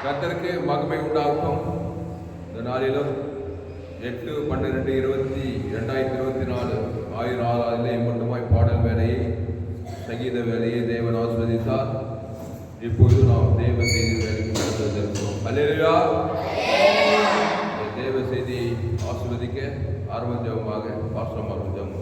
கர்த்தருக்கு மகிமை உண்டாகட்டும். இந்த நாளிலும் 8/12/2024 ஆராதனை மட்டுமாய் பாடல் வேலையை சங்கீத வேலையை தேவன் ஆசீர்வதித்தார். இப்பொழுது நாம் தேவ செய்தி வேலைக்கு நடத்திருக்கிறோம். அல்லேலூயா. தேவ செய்தியை ஆசீர்வதிக்க ஆரம்பமாக பாஸ்டர் ஜெபம்.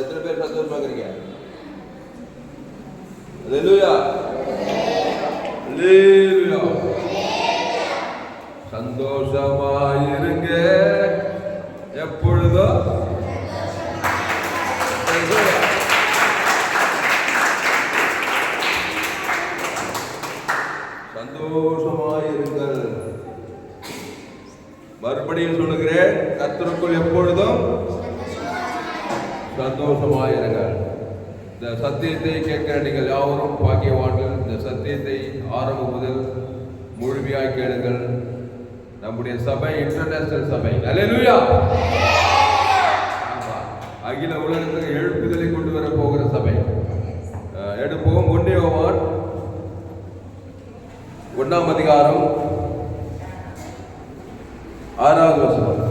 எத்தனை பேர் சந்தோஷமா இருக்கீங்க? அல்லேலூயா. அல்லேலூயா. சந்தோஷமாயிருங்க எப்பொழுதும். சந்தோஷமாயிருங்கள். மறுபடியும் சொல்லுகிறேன், கர்த்தருக்குள் எப்பொழுதும் சந்தோஷமாயிருங்கள். இந்த சத்தியத்தை கேட்கிற நீங்கள் யாவரும் பாக்கியவான்கள். இந்த சத்தியத்தை ஆரம்பம் முதல் முழுமையாய் கேளுங்கள். நம்முடைய சபை இன்டர்நேஷனல் சபை. அல்லேலூயா. அகில உலகத்துக்கு எழுப்புதலை கொண்டு வர போகிற சபை. எடுப்போம். 1 யோவான் 1 அதிகாரம் 6வது வசனம்.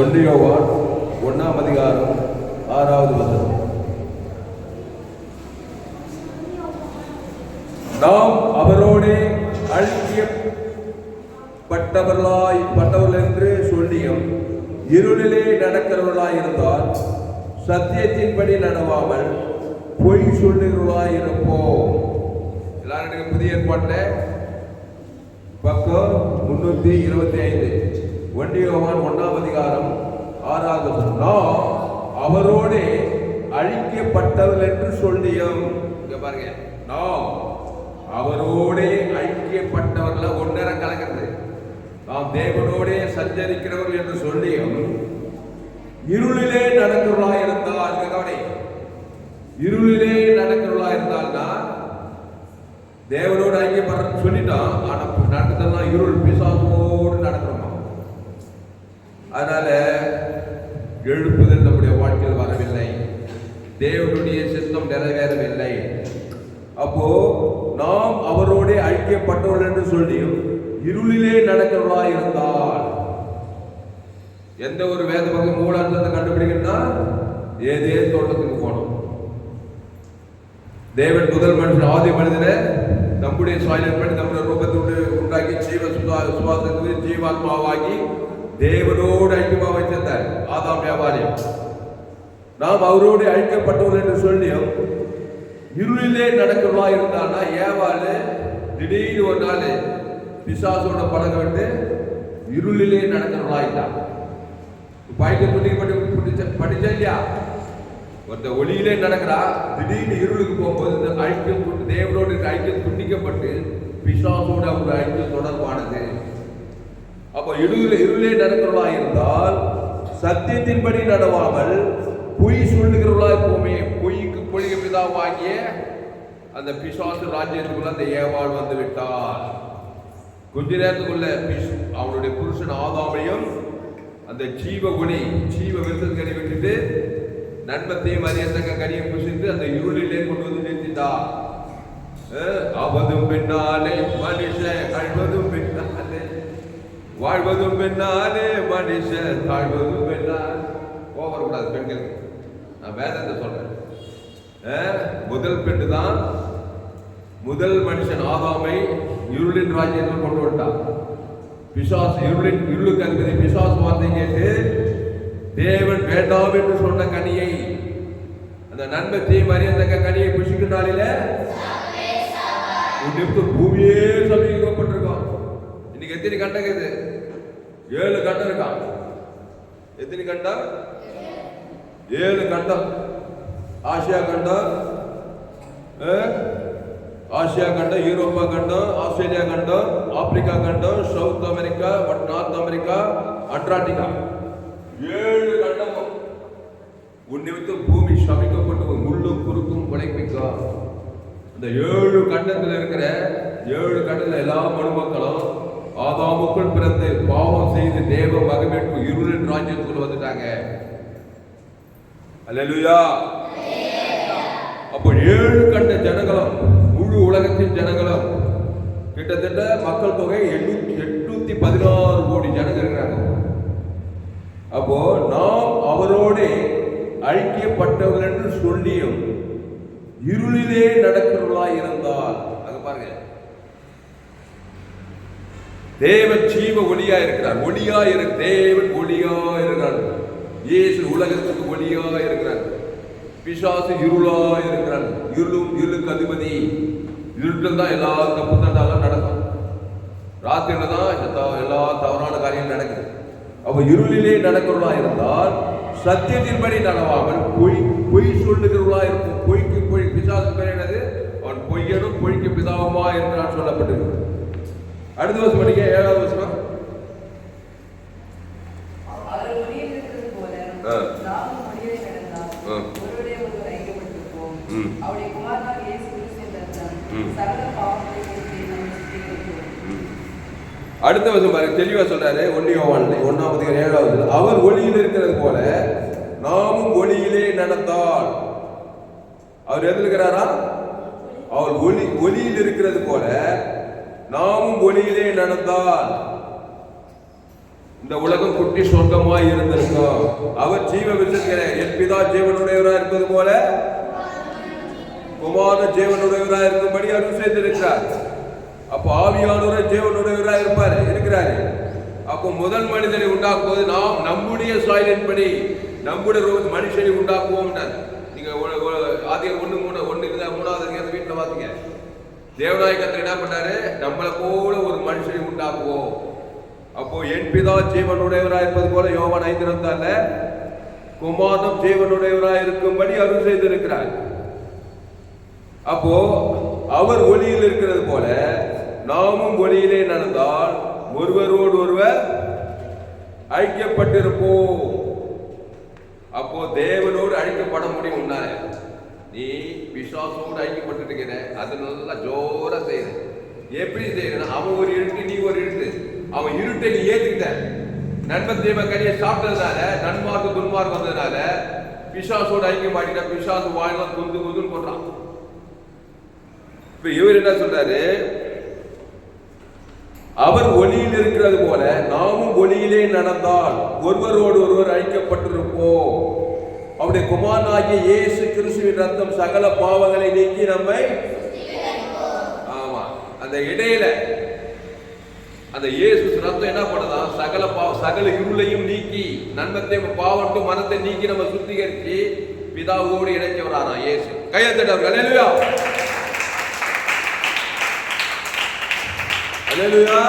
1 யோவான் 1 அதிகாரம் 6வது வசனம். நாம் அவரோடு ஐக்கியப்பட்டவர்கள் என்று சொல்லியும் இருளிலே நடக்கிறவர்களாய் இருந்தால் சத்தியத்தின்படி நடவாமல் பொய் சொல்லுகிறவர்களாய் இருப்போம். எல்லாரும் புதிய ஏற்பாட்டில் பக்கம் 325. 1 யோவான் 1 அதிகாரம் 6வது வசனம். நாம் அவரோடு அழிக்கப்பட்டவர்கள் என்று சொல்லியும். இங்க பாருங்க, நாம் அவரோடு ஐக்கியப்பட்டவர்கள் ஒன்னர கலக்கிறது. நாம் தேவனோடே சஞ்சரிக்கிறவர்கள் என்று சொல்லியும் இருளிலே நடக்கிறவர்களா இருந்தால், இருளிலே நடக்கிறவர்களா இருந்தால்னா தேவனோடு ஐக்கியப்படுறன்னு சொல்லிட்டான். ஆனா நடக்கிறதெல்லாம் இருள், பிசாசோடு நடக்கிறோம். அதனால எழுப்புதல் நம்முடைய வாழ்க்கையில் வரவில்லை. தேவனுடைய சித்தம் நிறைவேறவில்லை. அப்போ நாம் அவரோட ஐக்கியப்பட்டவர்கள் என்று சொல்லியும் இருளிலே நடக்கிறவர்களா இருந்தால், எந்த ஒரு வேத பக்கம் மூலாந்தத்தை கண்டுபிடிக்கணும்னா ஏதே தோட்டத்துக்கு போனோம். தேவன் முதல் மனுஷன் ஆதி மனிதனை நம்முடைய சாயலில் பண்ணி நம்முடைய ரூபத்தை உண்டாக்கி சுவாசத்துக்கு ஜீவாத்மாவாகி தேவனோடு ஐக்கியமாக வைத்திருந்தார் ஆதாம் வியாபாரி. நாம் அவரோடு அழிக்கப்பட்டவர்கள் என்று சொல்லியும் இருளிலே நடக்கிறவா இருந்தான்னா ஏவாளு திடீர்னு ஒரு நாள் பிசாசோட பழக விட்டு இருளிலே நடக்கிறவளாயிட்டான். பாய்க்கு படிச்சா இல்லையா? ஒருத்த ஒளியிலே நடக்கிறா, திடீர்னு இருளுக்கு போகும்போது இந்த ஐக்கியம் தேவனோடு ஐக்கியம் துண்டிக்கப்பட்டு பிசாசோட அவங்க ஐக்கியம் தொடர்பானது. அப்போ இருளே நடக்கிறவளா இருந்தால் சத்தியத்தின்படி நடவாமல் பொய் சொல்லுகிறவளா எப்பவுமே பொய்க்கு பொழிக பிதாவாகிய அந்த பிசாசு ராஜ்யத்துக்குள்ள அந்த ஏவாள் வந்து விட்டார். கொஞ்ச நேரத்துக்குள்ள அவனுடைய புருஷன் ஆதாமையும் அந்த ஜீவ விருத்தம் கனி விட்டுட்டு நன்மத்தையும் அறியத்தக்க கனியை புசித்து அந்த இருளிலே கொண்டு வந்து நிறுத்திட்டார். அவதும் பின்னாலே மனுஷன் அழ்வதும் பின்னாலே வாழ்வதும் பெண்ணாலே மனுஷன் தாழ்வதும் பெண்ணால். போகக்கூடாது பெண்களுக்கு. நான் வேதத்தை சொல்றேன். முதல் பெண்ணு தான் முதல் மனுஷன் ஆதாமை இருளின் ராஜ்யத்தில் கொண்டு வந்தான். பிசாசு இருளுக்கு அதிபதி பிசாசு வார்த்தை கேட்டு தேவன் வேண்டாம் என்று சொன்ன கனியை, அந்த நன்மை தீமை அறியத்தக்க கனியை புசிக்கின்றாலில பூமியே சமீபப்பட்டிருக்கான். இன்னைக்கு எத்தனை கண்டம் இது? 7 கண்டம் இருக்கான். எத்தனை கண்டம்? 7 கண்டம். ஆசியா கண்டம், யூரோப்பா கண்டம், ஆஸ்திரேலியா கண்டம், ஆப்பிரிக்கா கண்டம், south America, north America, Antarctica, 7 கண்டமும் உன் நிமித்தம் பூமி சமைக்கப்பட்டு முள்ளும் குறுக்கும் குலைப்பிக்கும். இந்த 7 கண்டத்தில் இருக்கிற 7 கண்டத்தில் எல்லா மனுமக்களும் ஆதாமுக்குள் பிறந்து பாவம் செய்து தேவ மகிமைக்கு இருளின் ராஜ்யத்துக்குள்ள வந்துட்டாங்க. அல்லேலூயா. அப்போ 7 கண்ட ஜனங்களும் முழு உலகத்தின் ஜனங்களும் கிட்டத்தட்ட மக்கள் தொகை 816 கோடி ஜனங்கள் இருக்கிறாங்க. அப்போ நாம் அவரோடு ஐக்கியப்பட்டவர்கள் என்று சொல்லியும் இருளிலே நடக்கிறவர்களா இருந்தால், அது பாருங்க, தேவன் ஜீவ ஒளியா இருக்கிறார். தேவன் ஒளியா இருக்கிறார். இயேசு உலகத்துக்கு ஒளியா இருக்கிறார். பிசாசு இருளா இருக்கிறார். இருளுக்கு அதிபதி. இருட்டில் தான் எல்லா தப்பு தண்டாலும் நடக்கும். ராத்திரில தான் எல்லா தவறான காரியம் நடக்குது. அப்ப இருளிலே நடக்கிறவர்களா இருந்தால் சத்தியத்தின்படி நடவாமல் பொய் சொல்லுகிறவர்களா இருக்கும். பொய்க்கு பொய். பிசாசு பேர் என்னது? அவன் பொய்யனும் பொய்க்கு பிதாவுமா இருக்கிறான் சொல்லப்பட்டிருக்கு. அடுத்த வருஷம் படிக்க 7வது வசனம். அடுத்த வருஷம் பாருங்க, தெளிவா சொல்றாரு. 1 யோவான் 1:7 அவர் ஒளியில் இருக்கிறது போல நாமும் ஒளியிலே நடந்தால். அவர் எதில் இருக்கிறாரா? அவர் ஒளியில் இருக்கிறது போல நாமும் ஒளியிலே நடந்தால் இந்த உலகம் குட்டி சொர்க்கமாய் இருந்திருக்கும். அவர் ஜீவ விசுவாசிக்கிறார். என் பிதா ஜீவனுடையவராக இருப்பது போல குமாரன் ஜீவனுடையவராக இருக்கும்படி அருள் செய்திருக்கிறார். அப்போ ஆவியானவர் ஜீவனுடையவராக இருக்கிறாரு. அப்போ முதல் மனிதனை உண்டாக்குவது நாம் நம்முடைய சாயலின்படி நம்முடைய மனுஷனை உண்டாக்குவோம். நீங்க ஆதியம் 1:3 வீட்டுல பாத்தீங்க. தேவநாயகத்தில் என்ன பண்ணாரு? நம்மளை போல ஒரு மனுஷனை உண்டாக்குவோம். அப்போ என் பிதா ஜீவனுடையவராக இருப்பது போல யோவான் 5:24 குமாரனும் ஜீவனுடையவராக இருக்கும்படி அருள் செய்திருக்கிறார். அப்போ அவர் ஒளியில் இருக்கிறது போல நாமும் ஒளியிலே நடந்தால் ஒருவரோடு ஒருவர் ஐக்கியப்பட்டிருப்போம். அப்போ தேவனோடு அழிக்கப்பட முடியும். உன்னால நீ விசுவாசோடு ஐக்கியப்பட்டிருக்கிற, அது நல்லா ஜோரா செய்யுது. எப்படி செய்யணும்? அவன் ஒரு இருட்டு, நீ ஒரு இருட்டு. அவன் இருட்டை நீ ஏத்துக்கிட்ட, நன்மை தீமை கனியை சாப்பிட்டதுனால, நன்மார்க்கு துன்மார்க்கு வந்ததுனால பிசாசோடு ஐக்கியம் மாட்டிட்ட. பிசாசு வாயிலாம் குந்துன்னு போடுறான். இப்ப இவர் என்ன சொல்றாரு? அவர் ஒளியில் இருக்கிறது போல நாமும் ஒளியிலே நடந்தால் ஒருவரோடு ஒருவர் ஐக்கியப்பட்டிருப்போம். அவருடைய குமாரனாகிய இயேசு கிறிஸ்துவின் ரத்தம் சகல பாவங்களை நீக்கி நம்மை, ஆமா, அந்த இடையில அந்த இயேசு ரத்தம் என்ன பண்ணதா? சகல இருளையும் நீக்கி நன்மத்தை பாவட்டும் மனத்தை நீக்கி நம்ம சுத்திகரிச்சு பிதாவோடு இணைக்க வரானா இயேசு. கையத்தட்டவர்கள் அல்லேலூயா, அல்லேலூயா.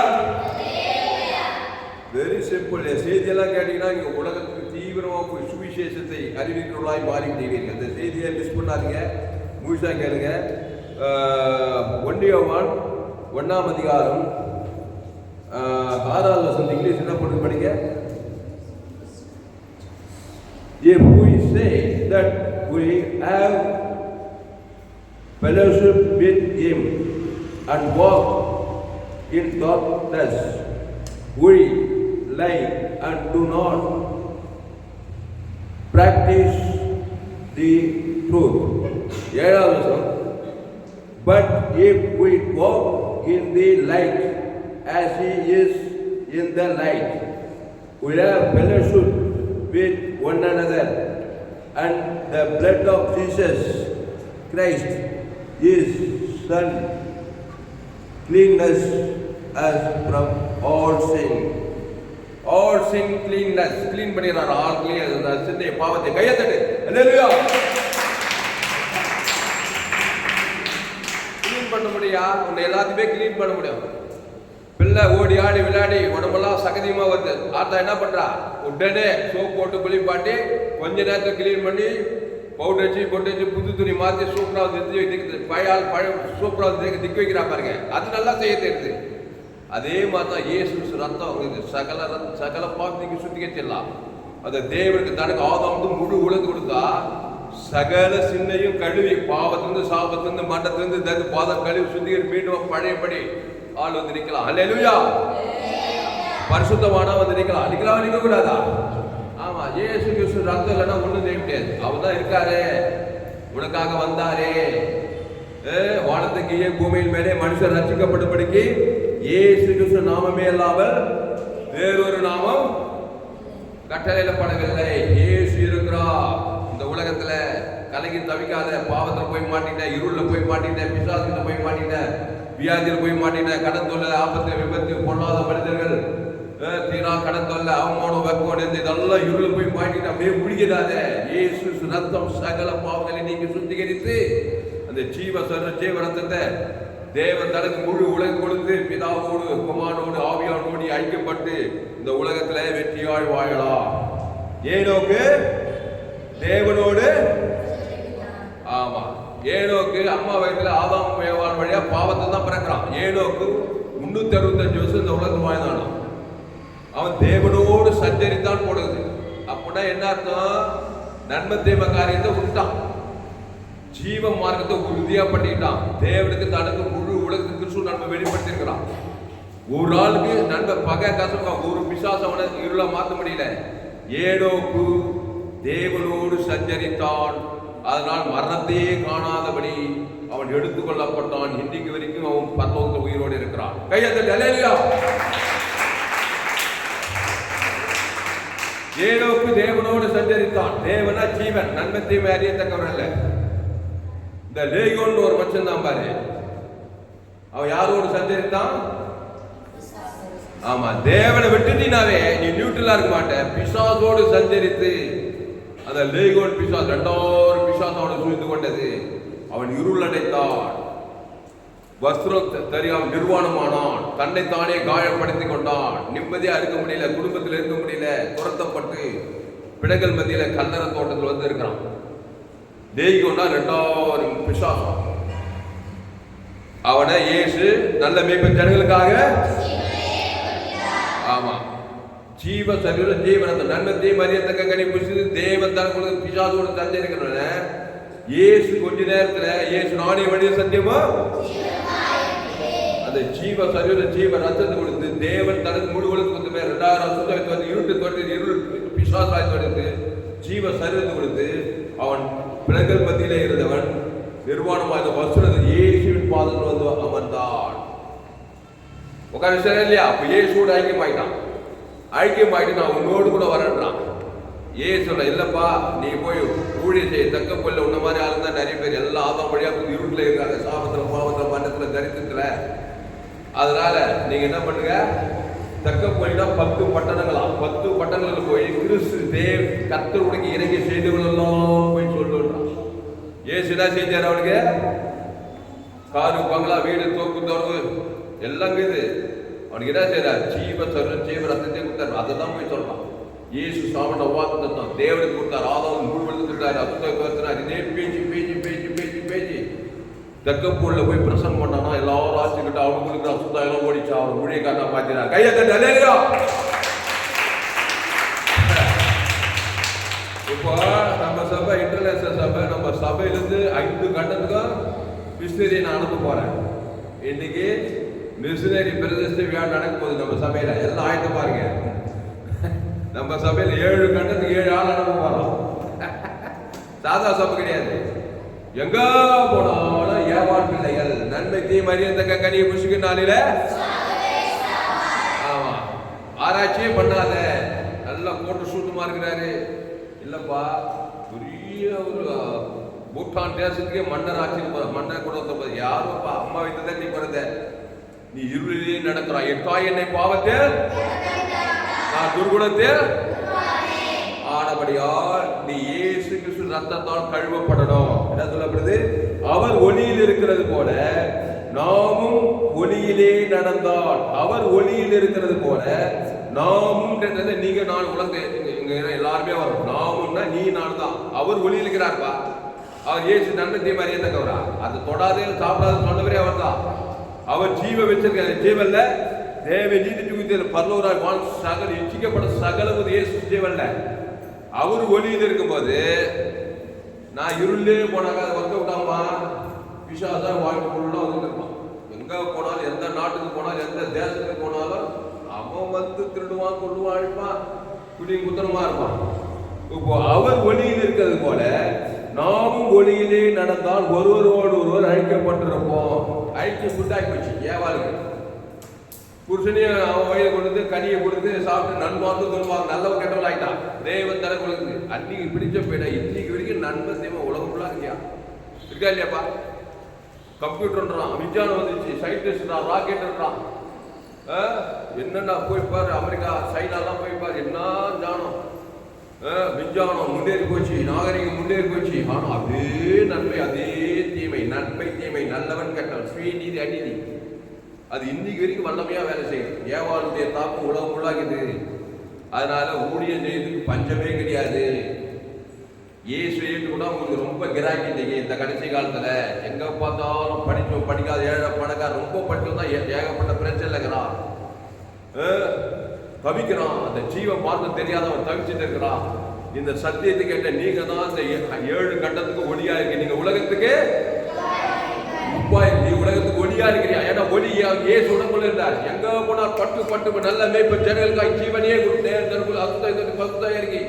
Very simple. செய்தியெல்லாம் கேட்டீங்கன்னா நீங்க உலகத்துக்கு தீவிரமாக போய் சுவிசேஷத்தை அறிவிக்கிறவர்களாய் மாறிவிடுவீர்கள். இந்த செய்தியை மிஸ் பண்ணாதீங்க, முழுசா கேளுங்க. 1 யோவான் 1:6 இங்கிலீஷ் என்ன போட்டு படிங்க. If we say that we have fellowship with him and walk in darkness, we lie and do not practice the truth. 7வது வசனம். But if we walk in the light as he is in the light, we have fellowship with one another, and the blood of Jesus Christ, his Son, cleanness as from all sin. All sin cleanness. Clean பண்ணிறார் all clear. சின்ன பாவத்தை கையத்தட்டு. ஹalleluya. Clean பண்ண முடியா? உன்னை எல்லாத்தையுமே clean பண்ண முடியும். பிள்ளை ஓடி ஆடி விளையாடி உடம்பெல்லாம் சகதியமா வருது. ஆத்தா என்ன பண்றா? உடனே சோப் போட்டு குளிப்பாட்டி கொஞ்ச நேரத்தை க்ளீன் பண்ணி பவுடர் வச்சு பொட்டு வச்சு புது துணி மாற்றி சூப்பராக வந்து பழைய சூப்பராக வந்து திக்க வைக்கிறா பாருங்க. அது நல்லா செய்ய தெரியுது. அதே மாதிரி தான் இயேசு ரத்தம் சகல பாவத்தையும் சுத்திகரிச்சிடலாம். அந்த தேவனுக்கு தனக்கு ஆதாம் முழு உலகு கொடுத்தா சகல சின்னையும் கழுவி பாவத்திலிருந்து சாபத்திலிருந்து மண்டத்திலிருந்து பாதம் கழுவி சுத்திகரி மீண்டும் பழையபடி ஆள் வந்து நிற்கலாம். அல்லேலூயா. பரிசுத்தமானா வந்து நிற்கலாம். நிற்க கூடாதா? ஆமா, இயேசு கிறிஸ்து ரத்தம் இல்லைன்னா ஒண்ணும் செய்ய முடியாது. அவர் தான் இருக்காரு, உனக்காக வந்தாரே. வானத்துக்கு பூமியின் மேலே மனுஷர் ரட்சிக்கப்படும்படிக்கு இயேசு கிறிஸ்து நாமமே இல்லாமல் வேறொரு நாமம் கட்டளையிடப்படவில்லை. இயேசு இருக்கிறார். இந்த உலகத்துல கலங்கி தவிக்காத. பாவத்துல போய் மாட்டிட்ட, இருள்ல போய் மாட்டிட்ட, பிசாசுல போய் மாட்டிட்ட, வியாதியில் போய் மாட்டிட்ட, கடன் தொல்லை, ஆபத்து, விபத்து, பொல்லாத மனிதர்கள், தீரா கடன் தொல்லை, அவமானம், வெப்பம், இதெல்லாம் இருள் போய் மாட்டிட்டு அப்படியே முடிக்கிறாத. இயேசு ரத்தம் சகல பாவங்களை நீங்க சுத்திகரித்து அந்த ஜீவ ரத்தத்தை தேவன் தனக்கு முழு உலகு கொடுத்து பிதாவோடு குமாரோடு ஆவியானோடு ஐக்கியப்பட்டு இந்த உலகத்துல வெற்றியாய் வாழலாம். ஏனோக்கு தேவனோடு, ஆமா, ஏனோக்கு அம்மா வயசுல ஆதாம் ஏவாள் வழியா பாவத்தை தான் பிறக்கிறான். ஏனோக்கு 365 வருஷம் இந்த உலகத்தில் வாழ்ந்தானோ. அவன் தேவனோடு சஞ்சரித்தான் போடுது. அப்படின்னா என்ன அர்த்தம்? நன்மை தீமை காரியத்தை விட்டான், ஜீவ மார்க்கத்தை உறுதியா பண்ணிட்டான். தேவனுக்கு தனக்கு முழு உலகத்துக்கு கிறிஸ்து நன்மை வெளிப்படுத்தி இருக்கிறான். ஒரு ஆளுக்கு நன்மை பகை கசமா ஒரு பிசாசு அவனை இருள மாற்ற முடியல. ஏனோக்கு தேவனோடு சஞ்சரித்தான். அதனால் மரணத்தையே காணாதபடி அவன் எடுத்துக்கொள்ளப்பட்டான். இன்றைக்கு வரைக்கும் அவன் பரலோகத்தில் உயிரோடு இருக்கிறான். கையத்தட்டு அல்லேலூயா. ஏனோக்கு தேவனோடு சஞ்சரித்தான். தேவனா ஜீவன், நன்மை தீமை அறியத்தக்கவன் அல்ல. இந்த லேயோன்னு ஒரு மனுஷன் தான் பாரு, அவன் யாரோடு சஞ்சரித்தான்? ஆமா, தேவனை விட்டுட்டீனாவே நீ நியூட்ரலா இருக்க மாட்டேன். பிசாசோடு சஞ்சரித்து அந்த லேயோன் பிசாஸ் 2000 பிசாஸ் அவனை சூழ்ந்து கொண்டது. அவன் இருள் அடைத்தான், வஸ்திரம் தெரியாமல் நிர்வாணமானான், தன்னைத்தானே காயப்படுத்தி கொண்டான். நிம்மதியா இருக்க முடியல, குடும்பத்தில் இருக்க முடியல, துரத்தப்பட்டு பிடங்கள் மத்தியில கல்லற தோட்டத்தில் வந்து இருக்கிறான். தேய்கொண்டா 2000 பிசாசம். அவனை இயேசு நல்ல மேய்ப்பன் ஜனங்களுக்காக, ஆமா, ஜீவ சரீர ஜீவனத்தை நன்மை தீமை அறியத்தக்க கனி புசித்து தேவன் தனக்கு பிசாசோடு சஞ்சரிக்கிறவன இயேசு கொஞ்ச நேரத்துல இயேசு நானே வழிய சத்தியமா அந்த ஜீவ சரீர ஜீவ ரத்தத்தை கொடுத்து தேவன் தனக்கு முழு உலகத்துக்கு வந்து 2000 வருஷத்துக்கு வந்து இருட்டு தோட்டி இருள் பிசாசாய் தோடுத்து ஜீவ சரீரத்தை கொடுத்து அவன் பிணங்கள் மத்தியிலே இருந்தவன் நிர்வாணமாக வஸ்திரத்தை இயேசுவின் பாதத்தில் வந்து அமர்ந்தான். உட்கார விஷயம் இல்லையா? அப்ப இயேசுவோட ஐக்கியமாயிட்டு நான் உன்னோடு கூட வரேன்றான். சொல்ல இல்லப்பா, நீ போய் ஊழிய செய்ய தக்க கொள்ள உன்ன மாதிரி ஆளு தான் நிறைய பேர் எல்லாம் ஆதாம் வழியா இருட்டில் இருக்காங்க, சாபத்துல பாவத்துல மன்னத்துல தரித்திரத்துல. அதனால நீங்க என்ன பண்ணுங்க, தக்க போயிட்டா 10 பட்டணங்களாம், 10 பட்டணங்களுக்கு போய் கிறிஸ்து கர்த்தருடைய இறங்கிய செய்திகள் எல்லாம் போய் சொல்லுன்றான். ஏசு என்ன செஞ்சார்? அவனுக்கு காரு பங்களா வீடு தோப்பு தோறு எல்லாம் இது. அவனுக்கு என்ன செய்யறாரு? ஜீவ ரத்தத்தை கொடுத்தாரு. அதை தான் போய் சொல்றான். இயேசு சாமன் அவ்வாத்தான் தேவனுக்கு கொடுத்தார். ஆதாம் முழு விழுந்துட்டாரு, அசுத்தாரு. இதே பேச்சு பேச்சு பேச்சு பேச்சு பேச்சு தக்கப்பூர்ல போய் பிரசங்கம் பண்ணானா எல்லாரும் ஆச்சுக்கிட்ட அவங்களுக்கு அசுத்தா எல்லாம் ஓடிச்சா. அவர் ஊழியக்காரனா மாத்தினார். கையை தட்டு அல்லேலூயா. இப்போ நம்ம சபை இன்டர்நேஷனல் சபை, நம்ம சபையிலிருந்து 5 கண்டத்துக்கும் மிஷினரி நான் அனுப்ப போறேன். இன்னைக்கு மிஷினரி பிரதேச விழா நடக்கும் போது நம்ம சபையில எல்லாம் ஆயத்த பாருங்க. நம்ம சபையில 7 கண்டத்துக்கு 7 ஆள் அனுப்ப போறோம். சாதா சபை கிடையாது. எங்க போனாலும் ஏவாள் பிள்ளைகள் நன்மை தீமை அறியத்தக்க கனியை புசிக்கும் நாளில, ஆமா, ஆராய்ச்சியே பண்ணாத. நல்லா போட்டு சூட்டுமா இருக்கிறாரு. இல்லப்பா, பெரிய ஒரு பூட்டான் தேசத்துக்கே மன்னர் ஆட்சிக்கு போற, மன்னர் கூட யாருப்பா அம்மா வீட்டு தான் நீ பிறந்த, நீ இருளிலே நடக்கிறாய். என் தாய் என்னை பாவத்தில் நான் துர்குணத்தில் ஆனபடியால் நீ இயேசு கிறிஸ்து ரத்தத்தால் கழுவப்படணும். என்ன சொல்லப்படுது? அவர் ஒளியில் இருக்கிறது போல நாமும் ஒளியிலே நடந்தால், அவர் ஒளியில் இருக்கிறது போல நாமும், நீங்க நான் உலகத்தை எல்லாருமே வரும். நாமும்னா நீ நான் தான். அவர் ஒளியில் இருக்கிறார்ப்பா. அவர் இயேசு நன்மை தீமை அறியத்தக்கவரா? அது தொடாதே சாப்பிடாது சொன்னவரே அவர் தான். அவர் ஜீவ வச்சிருக்க ஜீவல்ல தேவ நீதி துகுதியில் பரலோராய் வாழ் சகல இச்சிக்கப்பட்ட சகலவது இயேசு ஜீவல்ல. அவர் ஒளியில் இருக்கும்போது நான் இருளே போனாக்க அதை ஒர்க் அவுட் ஆகுமா? பிசாதான் வாழ்க்கை ஃபுல்லாக வந்துருப்பான். எங்க போனாலும், எந்த நாட்டுக்கு போனாலும், எந்த தேசத்துக்கு போனாலும் அவன் வந்து திருடுவான், கொள்ளுவான், அழிப்பான், குடி குத்தனமா இருப்பான். இப்போ அவர் ஒளியில் இருக்கிறது போல நாமும் ஒளியிலே நடந்தால் ஒருவரோடு ஒருவர் அழைக்கப்பட்டிருப்போம். ஐக்கியம் குண்டாகி போச்சு ஏவாளுக்கு. புருஷனையும் அவன் வயதை கொடுத்து கனியை கொடுத்து சாப்பிட்டு நண்பார்ந்து சொல்லுவாங்க. நல்லவன் கெட்டவள் ஆகிட்டான். தேவன் தலை கொடுக்குது. அன்னைக்கு பிடிச்ச போயிட இன்னைக்கு வரைக்கும் நண்பன் தேவன் உலகம் ஃபுல்லாக இருக்கியா? இருக்கா இல்லையாப்பா? கம்ப்யூட்டர்ன்றான், விஞ்ஞானம் வந்துச்சு, சயின்டிஸ்ட்றான், ராக்கெட்ன்றான். என்னென்ன போய் பாரு, அமெரிக்கா சைனாலாம் போய் பாரு, என்ன ஞானம். விஞ்ஞானம் முன்னேறி போச்சு, நாகரிகம் முன்னேறி போச்சு. ஆனால் அதே நன்மை அதே தீமை, நன்மை தீமை, நல்லவன் கெட்டவன், ஸ்ரீநீதி அநீதி, அது இன்னைக்கு வரைக்கும் வல்லமையா வேலை செய்யுது. ஏவாளுடைய தாக்கம் உலகம் உள்ளாகுது. அதனால ஊழியம் செய்யறதுக்கு பஞ்சமே கிடையாது. இயேசுவை கூட உங்களுக்கு ரொம்ப கிராக்கி இல்லைங்க. இந்த கடைசி காலத்துல எங்க பார்த்தாலும் படிச்சோம் படிக்காத ஏழை பணக்கார ரொம்ப படிச்சோம் தான் ஏகப்பட்ட பிரச்சனை இருக்கிறான், தவிக்கிறான். அந்த ஜீவ மார்க்கம் தெரியாதவன் தவிச்சுட்டு இருக்கிறான். இந்த சத்தியத்தை கேட்ட நீங்க தான் இந்த 7 கண்டத்துக்கு ஒளியா இருக்கு. நீங்க உலகத்துக்கு நீ உலகத்துக்கு ஒளியா இருக்கிறியா? ஏன்னா ஒளி ஏசு உடம்புல இருந்தார். எங்க போனா பட்டு பட்டு நல்ல மேய்ப்பு ஜனங்களுக்காய் ஜீவனையே கொடுத்தேன் இருக்கு.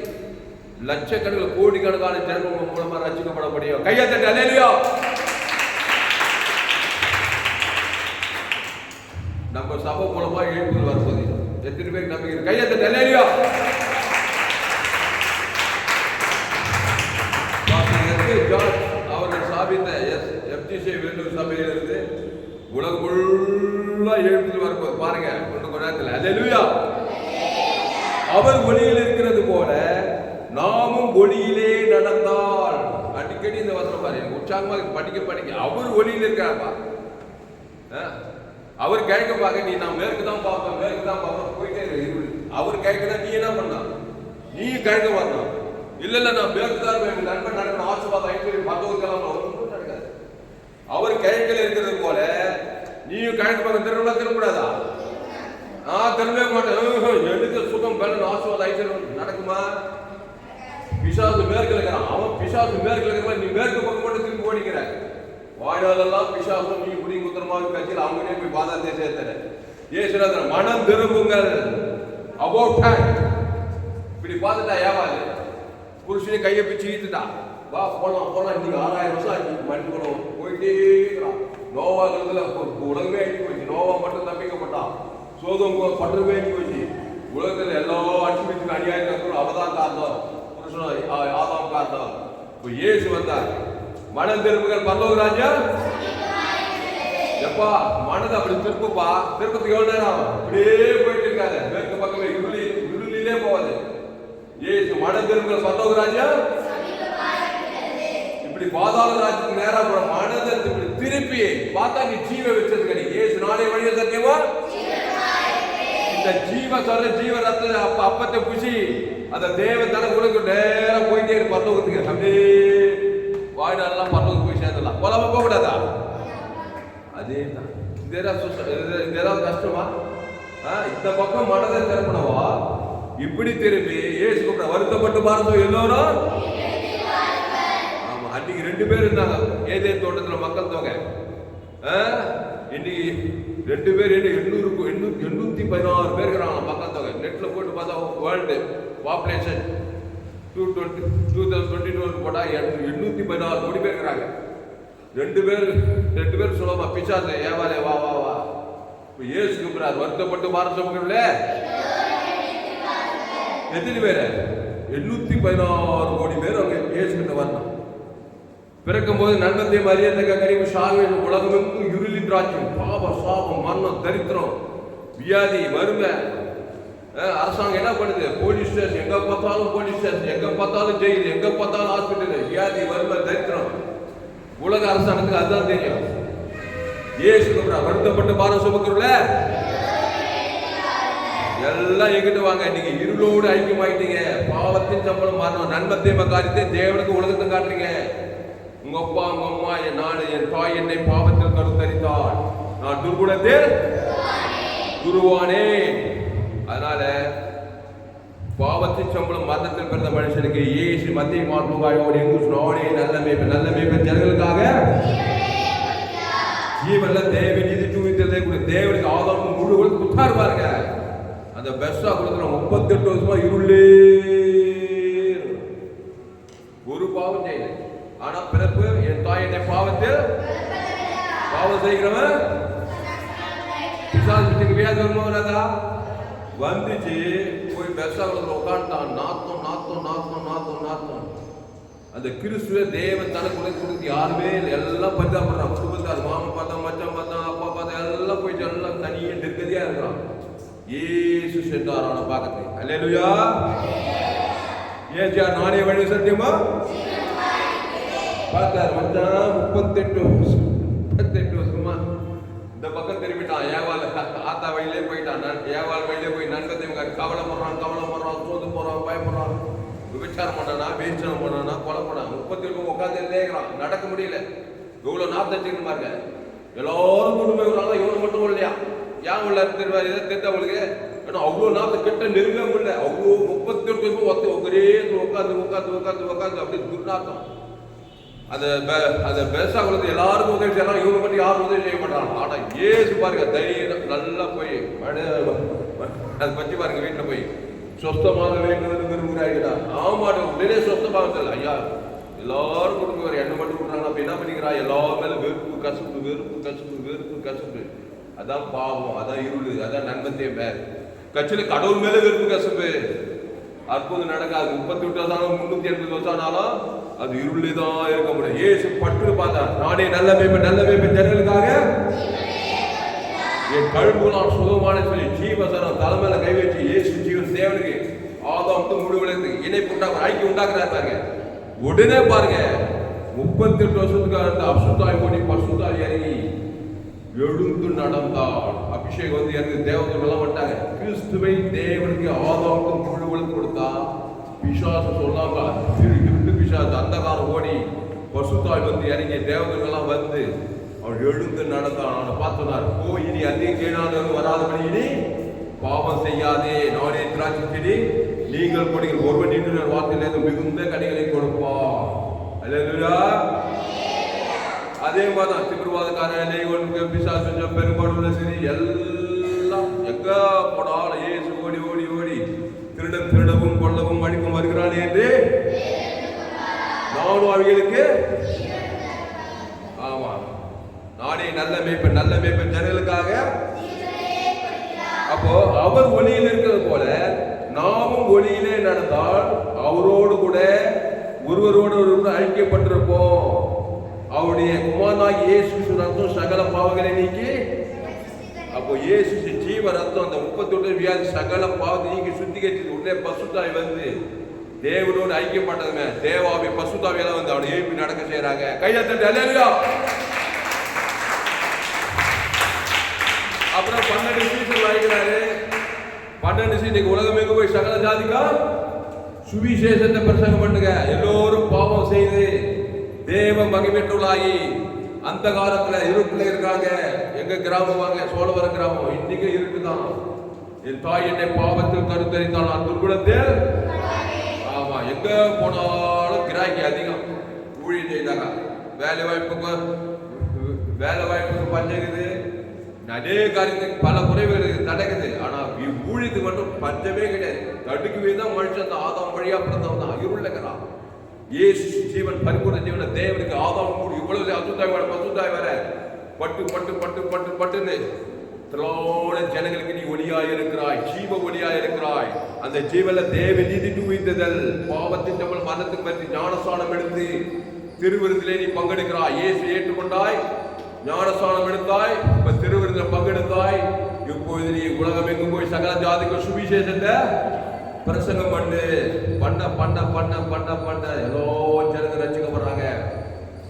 லட்சக்கணக்கில் கோடிக்கணக்கான ஜனங்கள் மூலமா ரசிக்கப்பட முடியும். கையை தட்டி அல்லேலூயா. நம்ம சபை மூலமா எழுப்புதல் வருவது எத்தனை பேருக்கு நம்பிக்கை? கையை தட்டி அல்லேலூயா. அவர்கள் சாபித்த எஃப்டிசி வேலூர் சபையிலிருந்து உலகம் ஃபுல்லா எழுப்புதல் வரும்போது பாருங்க கொஞ்ச நேரத்தில் அல்லேலூயா. அவர் ஒளியில் இருக்கிறது போல நாமும் ஒளியிலே நடந்தால். அடிக்கடி இந்த வசனம் பாரு, உற்சாகமா படிக்க அவர் ஒளியில் இருக்காருப்பா. அவர் கேட்க பார்க்க நீ நான் மேற்கு தான் பார்ப்பேன் போயிட்டே இருக்கு. அவர் கேட்கதான் நீ என்ன பண்ணா? நீ கேட்க வரணும். இல்ல நான் மேற்கு தான் நண்பன் நடக்கணும் ஆசீர்வாதம் ஐஸ்வர்யம் பத்தவர்களாம் ஒன்றும் நடக்காது. அவர் கேட்கல இருக்கிறது போல நீயும் கேட்க பார்க்க திருவிழா திரும்பக்கூடாதா? நான் திரும்பவே மாட்டேன். எனக்கு சுகம் பலன் ஆசீர்வாதம் ஐஸ்வர்யம் நடக்குமா? பிசாசு மேற்கு இருக்கிறான். அவன் பிசாசு மேற்கு இருக்கிற நீ மேற்கு பக்கம் மட்டும் திரும்பி ஓடிக்கிற. வாழ்நாளெல்லாம் பிசாசும் நீ குடி குத்திரமாக கட்சியில் அவங்களே போய் பாதாளத்தை சேர்த்தன. ஏசுநாதர் மனம் திரும்புங்கள். About time. இப்படி பார்த்துட்டா ஏவாது புருஷனே கையை பிச்சு ஈத்துட்டா. வா போலாம் இன்னைக்கு 6000 வருஷம் ஆச்சு மணி போனோம் போயிட்டே இருக்கிறான். நோவா உலகமே அடிச்சு போச்சு. நோவா மட்டும் தப்பிக்கப்பட்டான். சோதம் பட்டுமே அடிச்சு போச்சு. உலகத்தில் எல்லா அடிச்சு அநியாயத்துக்கும் அவதான் காரணம். ஆதாம் காரணம். இப்போ இயேசு வந்தார். மனம் திரும்புகள் பரலோக ராஜா. எப்பா மனதை அப்படி திருப்புப்பா. திருப்பத்துக்கு எவ்வளவு நேரம் ஆகும்? அப்படியே போயிட்டு இருக்காது. மேற்கு பக்கமே இருளிலே போவாது. இயேசு மனம் திரும்புகள் பரலோக ராஜா. இப்படி பாதாள ராஜ்யத்துக்கு நேரா போற மனதை இப்படி திருப்பி பார்த்தா நீ ஜீவ வச்சது கிடையாது. இயேசு நானே வழிய சத்தியமா இந்த ஜீவ சொல்ல ஜீவ ரத்த அப்பத்தை புசி அந்த தேவன் தலை உனக்கு நேரம் போயிட்டே இருக்கு பரலோகத்துக்கு. அப்படியே வாழ்நாளெல்லாம் பரலோகத்துக்கு போய் சேர்ந்துடலாம். போலாம போக கூடாதா? அதே தான். இதெல்லாம் கஷ்டமா? இந்த பக்கம் மனதை திறப்பனவா இப்படி திரும்பி ஏசு கூப்பிட வருத்தப்பட்டு பாருங்க எல்லோரும். ஆமா அன்னைக்கு 2 பேர் இருந்தாங்க ஏதேன் தோட்டத்துல மக்கள் தொகை. இன்னைக்கு 2 பேர் 816 பேர் இருக்கிறாங்க மக்கள் தொகை. நெட்ல போட்டு பார்த்தா வேர்ல்டு பாப்புலேஷன் 2022 போட்டா 816 கோடி பேர் இருக்கிறாங்க. 2 பேர் சொல்லமா பிசாசு ஏவாலே வா வா வா. இப்போ இயேசு கூப்பிடுறார் வருத்தப்பட்டு பாரசமுகம்ல எத்தனை பேர்? 816 கோடி பேர் அவங்க இயேசு கிட்ட வரணும். பிறக்கும் போது நன்மத்தை மரியாதை கனிவு சாகு உலகமெங்கும் இருளின் ராஜ்யம் பாவம், சாபம், மரணம், தரித்திரம், வியாதி, வறுமை. அரசாங்கம் என்ன பண்ணுது? போலீஸ் ஸ்டேஷன், எங்க பார்த்தாலும் போலீஸ் ஸ்டேஷன், எங்க பார்த்தாலும் ஜெயில், எங்க பார்த்தாலும் ஹாஸ்பிட்டல், வியாதி, வறுமை, தரித்திரம். உலக அரசாங்கத்துக்கு அதுதான் தெரியும். இயேசு வருத்தப்பட்டு பாரம் சுமக்கிறோம்ல, எல்லாம் எங்கிட்ட வாங்க. நீங்க இருளோடு ஐக்கியமாயிட்டீங்க. பாவத்தின் சம்பளம் மரணம், நன்மை தீமை காரியத்தை தேவனுக்கு உலகத்தை காட்டுறீங்க. உங்க அப்பா, உங்க அம்மா, என் தாய் என்னை பாவத்தில் கருத்தரித்தாள், நான் துர்குணத்தில் குருவானே. அதனால பாவத்தின் சம்பளம் மரணத்தில் பிறந்த மனுஷனுக்கு இயேசு மத்திய மாற்றுவாயோடு நானே நல்ல மேய்ப்பன் ஜனங்களுக்காக ஜீவன்ல தேவன் இது தூவித்ததே கூட தேவனுக்கு ஆதாரம் முழு குத்தார் பாருங்க. அந்த பெஸ்டா கொடுக்குற 38 வருஷமா இருளே, ஒரு பாவம் செய்யல. ஆனா பிறப்பு என் தாய் என்னை பாவத்தில் பாவம் செய்கிறவன் பிசாசுக்கு வியாதி வருமானதா வந்துச்சு. போய் பெஸ்டா கொடுக்குற உட்காந்துட்டான். நாத்தம் நாத்தம் நாத்தம் நாத்தம் நாத்தம். அந்த கிறிஸ்துவ தேவன் தனக்குள்ள கொடுத்து யாருமே எல்லாம் பரிதாபப்படுறான். குடும்பத்தார், மாமன் பார்த்தா, மச்சான் பார்த்தா, அப்பா பார்த்தா, எல்லாம் போயிட்டு எல்லாம் தனியே நிற்கதியா இருக்கிறான். இயேசு சென்றார் அவனை பார்க்கறது. அல்லேலூயா. ஏன் நானே வழி சத்தியமா பார்த்தார். மச்சான் 38 வருஷமா இந்த பக்கம் திரும்பிட்டான். ஏவாள் ஆத்தா வழியிலே போயிட்டான். ஏவாள் வழியிலே போய் நன்கத்தையும் கவலைப்படுறான், சோது போறான், பயப்படுறான், விபச்சாரம் பண்ணானா, வேச்சனம் பண்ணானா, கொலை பண்ணான். 38 உட்காந்து இருக்கிறான், நடக்க முடியல. இவ்வளவு நாத்தம் பாருங்க. எல்லாரும் கொண்டு போய் விடுறாங்க, இவனு மட்டும் இல்லையா? ஏன் உள்ள தெரிவாரு தெரிஞ்சவங்களுக்கு? ஏன்னா அவ்வளவு நாத்த கிட்ட நெருங்க முடியல. அவ்வளோ 38 வருஷம் ஒரே உட்காந்து உட்காந்து உட்காந்து உட்காந்து அப்படி துர்நாத்தம். அதை பெருசா கொடுத்து எல்லாருக்கும் உதவி செய்யலாம், இவங்க மட்டும் யாரும் உதவி செய்ய மாட்டாங்க. ஆனா ஏசு பாருங்க தைரியம் நல்லா போய் அதை பற்றி பாருங்க. வீட்டுல போய் சொஸ்தமாக வேண்டும் விரும்புகிறாய்டா. ஆமாட்டா உடனே சொஸ்தமாக தெரியல. ஐயா எல்லாரும் கொடுக்குவார், என்ன மட்டும் கொடுக்குறாங்க. அப்ப என்ன பண்ணிக்கிறா? எல்லாரும் மேல வெறுப்பு கசப்பு, வெறுப்பு கசப்பு, வெறுப்பு கசப்பு. அதான் பாவம், அதான் இருள், அதான் நன்மத்திய பேர். கட்சியில கடவுள் மேல வெறுப்பு கசப்பு. அற்புதம் நடக்காது. 38 வருஷம் 380 வருஷம் ஆனாலும் அது இருளே தான் இருக்க முடியும். ஏசு பட்டு பார்த்தா, நானே நல்ல மேய்ப்பன் ஜனங்களுக்காக என் கழும்புலாம் சுகமான சொல்லி ஜீவசனம் தலைமையில கை வச்சு இயேசு ஜீவன் தேவனுக்கு ஆதாம் முழு விளைந்து இணைப்பு ஐக்கியம் உண்டாக்குறாரு. உடனே பாருங்க 38 வருஷத்துக்கு அந்த அசுத்தாய் ஓடி பசுத்தாய் இறங்கி எழுந்து நடந்தாள். அபிஷேகம் வந்து இறங்கி தேவதெல்லாம் வந்துட்டாங்க. கிறிஸ்துவை தேவனுக்கு ஆதாமுக்கு முழு விளைந்து கொடுத்தா பிசாசு சொல்லாங்க. இருட்டு பிசாசு அந்தகாரம் ஓடி பசுத்தாய் வந்து இறங்கி தேவதெல்லாம் வந்து அவன் எழுந்து நடந்தான். அவனை பார்த்துனார். ஓ இனி அதிக கேடாதவங்க வராதபடி இனி பாவம் செய்யாதே, நானே திராட்சை செடி நீங்கள் கொடுங்கள், ஒருவன் இன்னொரு வார்த்தையிலிருந்து மிகுந்த கனிகளை கொடுப்பா. அல்லேலூயா. அதே மாதிரிதான் திமிர்வாதக்காரன் பிசாசு பெரும்பாடுள்ள சரி எல்லாம் எங்க போனாலும் ஏசு ஓடி ஓடி ஓடி திருடவும் கொள்ளவும் அடிக்கும் வருகிறான் என்று நானும் அவைகளுக்கு ஆமா நானே நல்ல மேய்ப்பன் ஜனங்களுக்காக. அப்போ அவர் ஒளியில் இருக்கிறது போல நாமும் ஒளியிலே நடந்தால் அவரோடு கூட ஒருவரோடு ஒருவர் ஐக்கியப்பட்டிருப்போம். அவருடைய குமாரனாகிய இயேசு ரத்தம் சகல பாவங்களை நீக்கி. அப்போ இயேசு ஜீவ ரத்தம் அந்த 38 வியாதி சகல பாவத்தை நீக்கி சுத்திகரிச்சு உள்ளே பசுத்தாய் வந்து தேவனோடு ஐக்கியப்பட்டதுங்க. தேவாவி பசுத்தாவியெல்லாம் வந்து அவனை எழுப்பி நடக்க செய்யறாங்க. கையத்தட்டு அல்லேலூயா. அப்புறம் 12 சீசன் வாங்கிக்கிறாரு. 12 சீட்டுக்கு உலகமெங்க போய் சகல ஜாதிக்கா சுவிசேஷத்தை பிரசங்கம் பண்ணுங்க. எல்லோரும் பாவம் செய்து தேவ மகிமையுள்ளாகி அந்த காலத்துல இருட்டுல இருக்காங்க. எங்க கிராமம் வாங்க, சோழவரம் கிராமம். இன்னைக்கு இருக்குதான். என் தாய் என்னை பாவத்தில் கருத்தரித்தான், நான் துர்குணத்தில். ஆமா எங்க போனாலும் கிராக்கி அதிகம். ஊழியம் செய்தாங்க. வேலை வாய்ப்புக்கு பஞ்சகுது. அதே காரியத்துக்கு பல குறைவுகள் நடக்குது. ஆனா ஊழியத்துக்கு மட்டும் பஞ்சமே கிடையாது. தடுக்கவே தான் மனுஷன் ஆதாம் வழியா பிறந்தவன் தான் இருளக்கிறான். இயேசு ஜீவன் பரிபூர்ண ஜீவன தேவனுக்கு ஆதாம் கூடி இவ்வளவு அசுத்தாய் வர பசுத்தாய் வர பட்டு பட்டு பட்டு பட்டு பட்டுன்னு திரளான ஜனங்களுக்கு நீ ஒளியாய் இருக்கிறாய், ஜீவ ஒளியாய் இருக்கிறாய். அந்த ஜீவன தேவ நீதி தூய்ந்ததல் பாவத்தின் தமிழ் மரணத்துக்கு பற்றி ஞானஸ்தானம் எடுத்து திருவிருந்திலே நீ பங்கெடுக்கிறாய். இயேசு ஏற்றுக்கொண்டாய், ஞானஸ்தானம் எடுத்தாய். இப்ப திருவிருந்த சுவிசேஷத்தில் பங்கெடுத்தாய். இப்பொழுது நீ உலகம் எங்கும் போய் சகல ஜாதிக்கும் சுவிசேஷத்தை பிரசங்கம் பண்ணு. பண்ண பண்ண பண்ண பண்ண பண்ண எல்லோ ஜனங்க ரசிக்கப்படுறாங்க.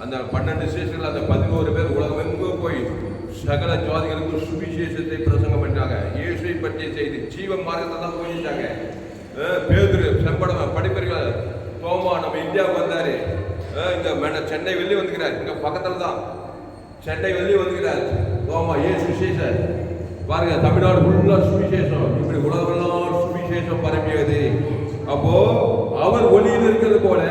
அந்த 12 சேஷர்கள், அந்த 11 பேர் உலகம் எங்கும் போய் சகல ஜாதிகளுக்கும் சுவிசேஷத்தை பிரசங்கம் பண்ணாங்க. இயேசுவை பற்றிய செய்தி ஜீவ மார்க்கத்தை தான் போயிட்டாங்க. பேதுரு, செம்படம், படிப்பர்கள், தோமா நம்ம இந்தியாவுக்கு வந்தாரு. இங்க சென்னை வெள்ளி வந்துக்கிறார். இங்க பக்கத்துல தான் சென்னை வெள்ளி வந்துக்கிறார் தோமா. ஏன் சுவிசேஷம் பாருங்க, தமிழ்நாடு ஃபுல்லா சுவிசேஷம், இப்படி உலகமெல்லாம் சுவிசேஷம் பரப்பியது. அப்போ அவர் ஒளியில் இருக்கிறது போல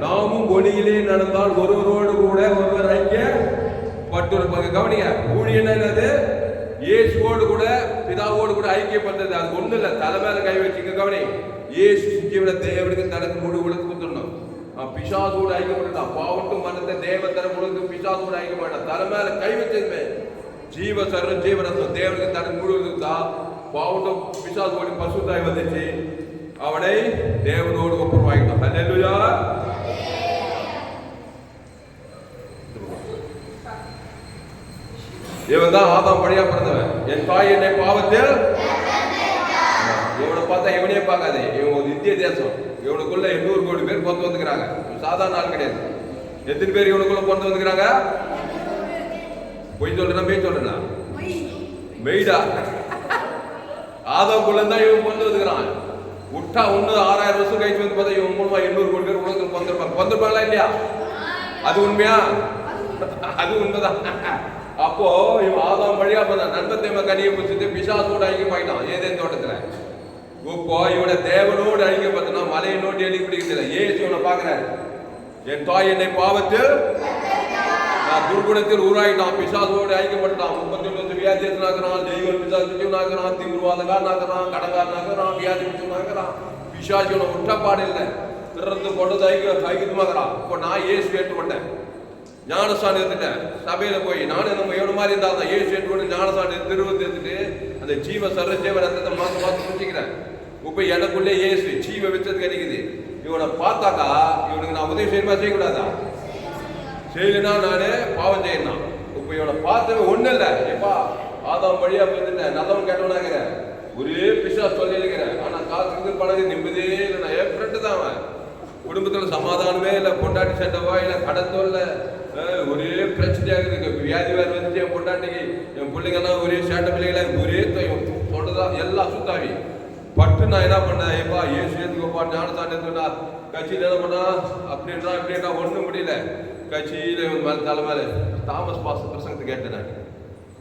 நாமும் ஒளியிலே நடந்தால் ஒருவரோடு கூட ஒருவர் ஐக்கியப்பட்டிருப்பாங்க. கவனிங்க, ஊழியம் என்னது? இயேசுவோடு கூட பிதாவோடு கூட ஐக்கியப்பட்டது. அது ஒண்ணு இல்ல, தலைமையில கை வச்சுக்க. கவனி, இயேசு சிக்கிவிட தேவனுக்கு தனக்கு முழு உலகம் கொடுத்துடணும். பிசாசோடு ஐக்கியப்பட்டான். பாவட்டும் மனத்தை தேவ தர முழுக்க பிசாசோடு ஐக்கியப்பட்டான். தலைமையில கை வச்சதுமே ஜீவ சர்வ ஜீவரத்தம் தேவனுக்கு தனக்கு முழு கொடுத்தா. பாவட்டும் பிசாசோடு பசுத்தாய் வந்துச்சு, அவனை தேவனோடு ஒப்புரவாகிட்டான். ஹல்லேலூயா. இவன் தான் ஆதாம் வழியா பிறந்தவன். என் தாய் என்னை பாவத்தில், இவனை பார்த்தா இவனே பார்க்காதே, இவன் ஒரு இந்திய தேசம். இவனுக்குள்ள 800 கோடி பேர் பிறந்து வந்துக்கிறாங்க. சாதாரண ஆள் கிடையாது. எத்தனை பேர் இவனுக்குள்ள பிறந்து வந்துக்கிறாங்க? பொய் சொல்றேன்னா மெய் சொல்றேன்னா? மெய்டா. ஆதாம்குள்ள தான் இவன் பிறந்து வந்துக்கிறான். விட்டா 6000 வருஷம் கழிச்சு வந்து பார்த்தா இவன் மூலமா 800 கோடி பேர் உலகத்தில் பிறந்திருப்பாங்க. பிறந்திருப்பாங்களா இல்லையா? அது உண்மையா? அது உண்மைதான். அப்போ இவன் ஆதாம் வழியா பண்ண நன்மத்தேம கனியை பிடிச்சிட்டு பிசாசோடு ஐக்கியமாயிட்டான் ஏதேன் தோட்டத்துல. இப்போ இவனை தேவனோடு ஐக்கியப்பட்டனா மலையை நோட்டி எழுதி பிடிக்கிறதில்ல. ஏசு இவனை பாக்குறாரு. என் தாய் என்னை பாவத்தில், நான் துர்குணத்தில் உருவாயிட்டான். பிசாசோடு ஐக்கியப்பட்டான். 31 வருஷம் வியாதியத்தினாக்குறான், தெய்வம் பிசாசுனாக்குறான், திமுருவாதகாரனாக்குறான், கடங்காரனாக்குறான், வியாதி பிடிச்சுனாக்குறான். பிசாசு இவனை விட்டப்பாடு இல்லை, பிறந்து கொண்டது ஐக்கியமாக்குறான். இப்போ நான் இயேசு ஏற்றுப்பட்டேன், ஞானஸ்தானம் எடுத்துட்டேன். சபையில போய் நானும் நம்ம எவ்வளவு மாதிரி இருந்தா தான் ஏசு ஏற்றுக்கொண்டு ஞானஸ்தானம் திருவத்தை எடுத்துட்டு அந்த ஜீவ சர்வ ஜீவ ரத்தத்தை மாத்து முடிச்சுக்கிறேன். இப்ப எனக்குள்ளே ஏசு ஜீவ வச்சது கிடைக்குது. இவனை பார்த்தாக்கா இவனுக்கு நான் உதவி செய்யணுமா செய்யக்கூடாதா? செய்யலனா நானே பாவம் செய்யணும். இப்ப இவனை பார்த்தவே ஒண்ணு இல்லை. எப்பா ஆதாம் வழியா வந்துட்டேன், நல்லவன் கேட்டவனாகிற ஒரே பிசா சொல்லி இருக்கிறேன். ஆனா காசுக்கு பணம் நிம்மதியே இல்லை. நான் என் ஃப்ரெண்டு தான். அவன் குடும்பத்துல சமாதானமே இல்லை, பொண்டாட்டி சண்டவா இல்லை, கடத்தோ இல்லை, ஒரே பிரச்சனையாக இருக்கு. வியாதி வேறு வந்துச்சு என் பொண்டாட்டிக்கு. என் பிள்ளைங்கெல்லாம் ஒரே சேட்டை பிள்ளைகளா ஒரே சொல்றதா எல்லாம் சுத்தாவி பட்டு. நான் என்ன பண்ணேன், எப்பா ஏசு ஏற்றுக்கப்பா ஞானத்தான் எடுத்துனா கட்சியில் என்ன பண்ணா அப்படின்றா இப்படின்றா ஒன்றும் முடியல. கட்சியில மேல தலை மேல தாமஸ் பாஸ் பிரசங்கத்தை கேட்டேன். நான்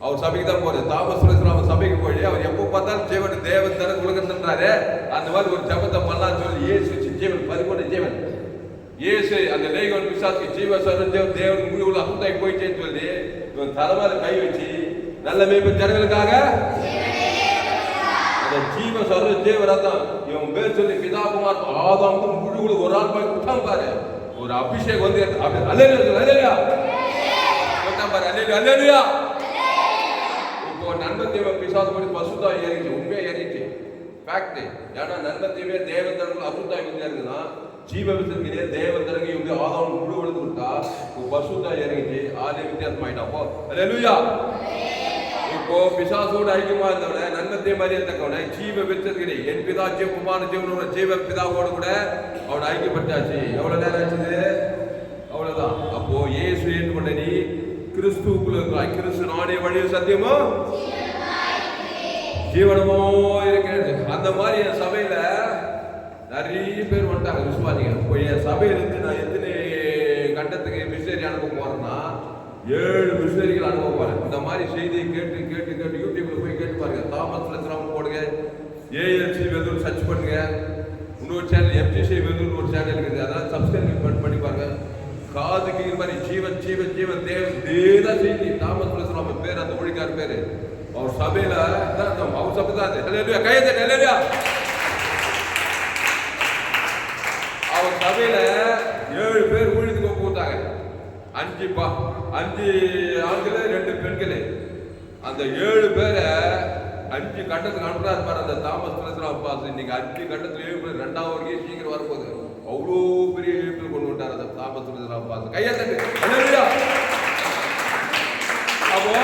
அவர் சபைக்கு தான் போறேன். தாமஸ் அவர் சபைக்கு போய் அவர் எப்போ பார்த்தாலும் ஜீவன் தேவன் தர உலகன்றாரு. அந்த மாதிரி ஒரு ஜபத்தை பண்ணலான்னு சொல்லி ஏசு ஜீவன் பரிபூர்ண ஜீவன் இயேசு அந்த லேகோன் பிசாசு ஜீவ சர்வதேவன் தேவன் முழு உள்ள அசுத்தாய் போயிட்டேன்னு சொல்லி இவன் தலைமையில கை வச்சு நல்ல மேய்ப்பு ஜனங்களுக்காக அந்த ஜீவ சர்வ தேவ ரத்தம் இவன் பேர் சொல்லி பிதாகுமார் ஆதாம் முழு ஒரு ஆள் போய் விட்டான் பாரு. ஒரு அபிஷேகம் வந்து அல்லேலூயா பாரு, அல்லேலூயா. இப்போ நன்மத்தேவ பிசாசு போய் பசுத்தாய் ஏறிச்சு, உண்மையா ஏறிச்சு ஃபேக்ட். ஏன்னா நன்மத்தேவே தேவதர்கள் அசுத்தாய் வந்து இருக்குன்னா ஜீவ விசத்திலே தேவதற்கு இவங்க ஆதாம் முழு விழுந்து விட்டா பசுத்தாய் இறங்கிச்சு ஆளே வித்தியாசமாயிட்டா. அப்போ அல்லேலூயா. இப்போ பிசாசோடு ஐக்கியமா இருந்தவன நன்மத்தே மாதிரி இருந்தவன ஜீவ வித்தர்கிறே என் பிதா ஜீவகுமார ஜீவனோட ஜீவ பிதாவோடு கூட அவனை ஐக்கியப்பட்டாச்சு. எவ்வளவு நேரம் ஆச்சுது? அவ்வளவுதான். அப்போ இயேசு ஏற்றுக்கொண்ட நீ கிறிஸ்துவுக்குள்ள கிறிஸ்து நானே வழி சத்தியமோ ஜீவனமோ இருக்கிறது. அந்த மாதிரி என் சபையில நிறைய பேர் வந்துட்டாங்க விசுவாசிகள். இப்போ என் சபையிலிருந்து நான் எத்தனை கண்டத்துக்கு மிஷனரி அனுப்ப போறேன்னா 7 மிஷனரிகள் அனுப்ப போறேன். இந்த மாதிரி செய்தியை கேட்டு கேட்டு கேட்டு யூடியூப்ல போய் கேட்டு பாருங்க. தாமஸ் லட்சணம் போடுங்க, ஏஎல்சி வெதூர் சர்ச் பண்ணுங்க. இன்னொரு சேனல் எம்ஜிசி வெதூர் ஒரு சேனல் இருக்குது, அதான் சப்ஸ்கிரைப் பண்ணி பாருங்க. காதுக்கு இது மாதிரி ஜீவன் ஜீவன் ஜீவன் தேவன் இதேதான் செய்தி. தாமஸ் லட்சணம் பேர் அந்த மொழிக்கார பேரு. அவர் சபையில அவர் சபை தான் அது. கையத்தை அல்லேலூயா. அவர் சபையில 7 பேர் ஊழியத்துக்கு ஒப்பு கொடுத்தாங்க. 5 ஆண்களே 2 பெண்களே. அந்த 7 பேரை 5 கண்டத்துக்கு அனுப்புறா இருப்பார் அந்த தாமஸ் பாஸ். இன்னைக்கு 5 கண்டத்துல 7 பேர் 2வது வரைக்கும் சீக்கிரம் வரப்போகுது. அவ்வளோ பெரிய இழப்பில் கொண்டு விட்டார் அந்த தாமஸ் பாஸ். கையா தட்டு அல்லேலூயா. அப்போ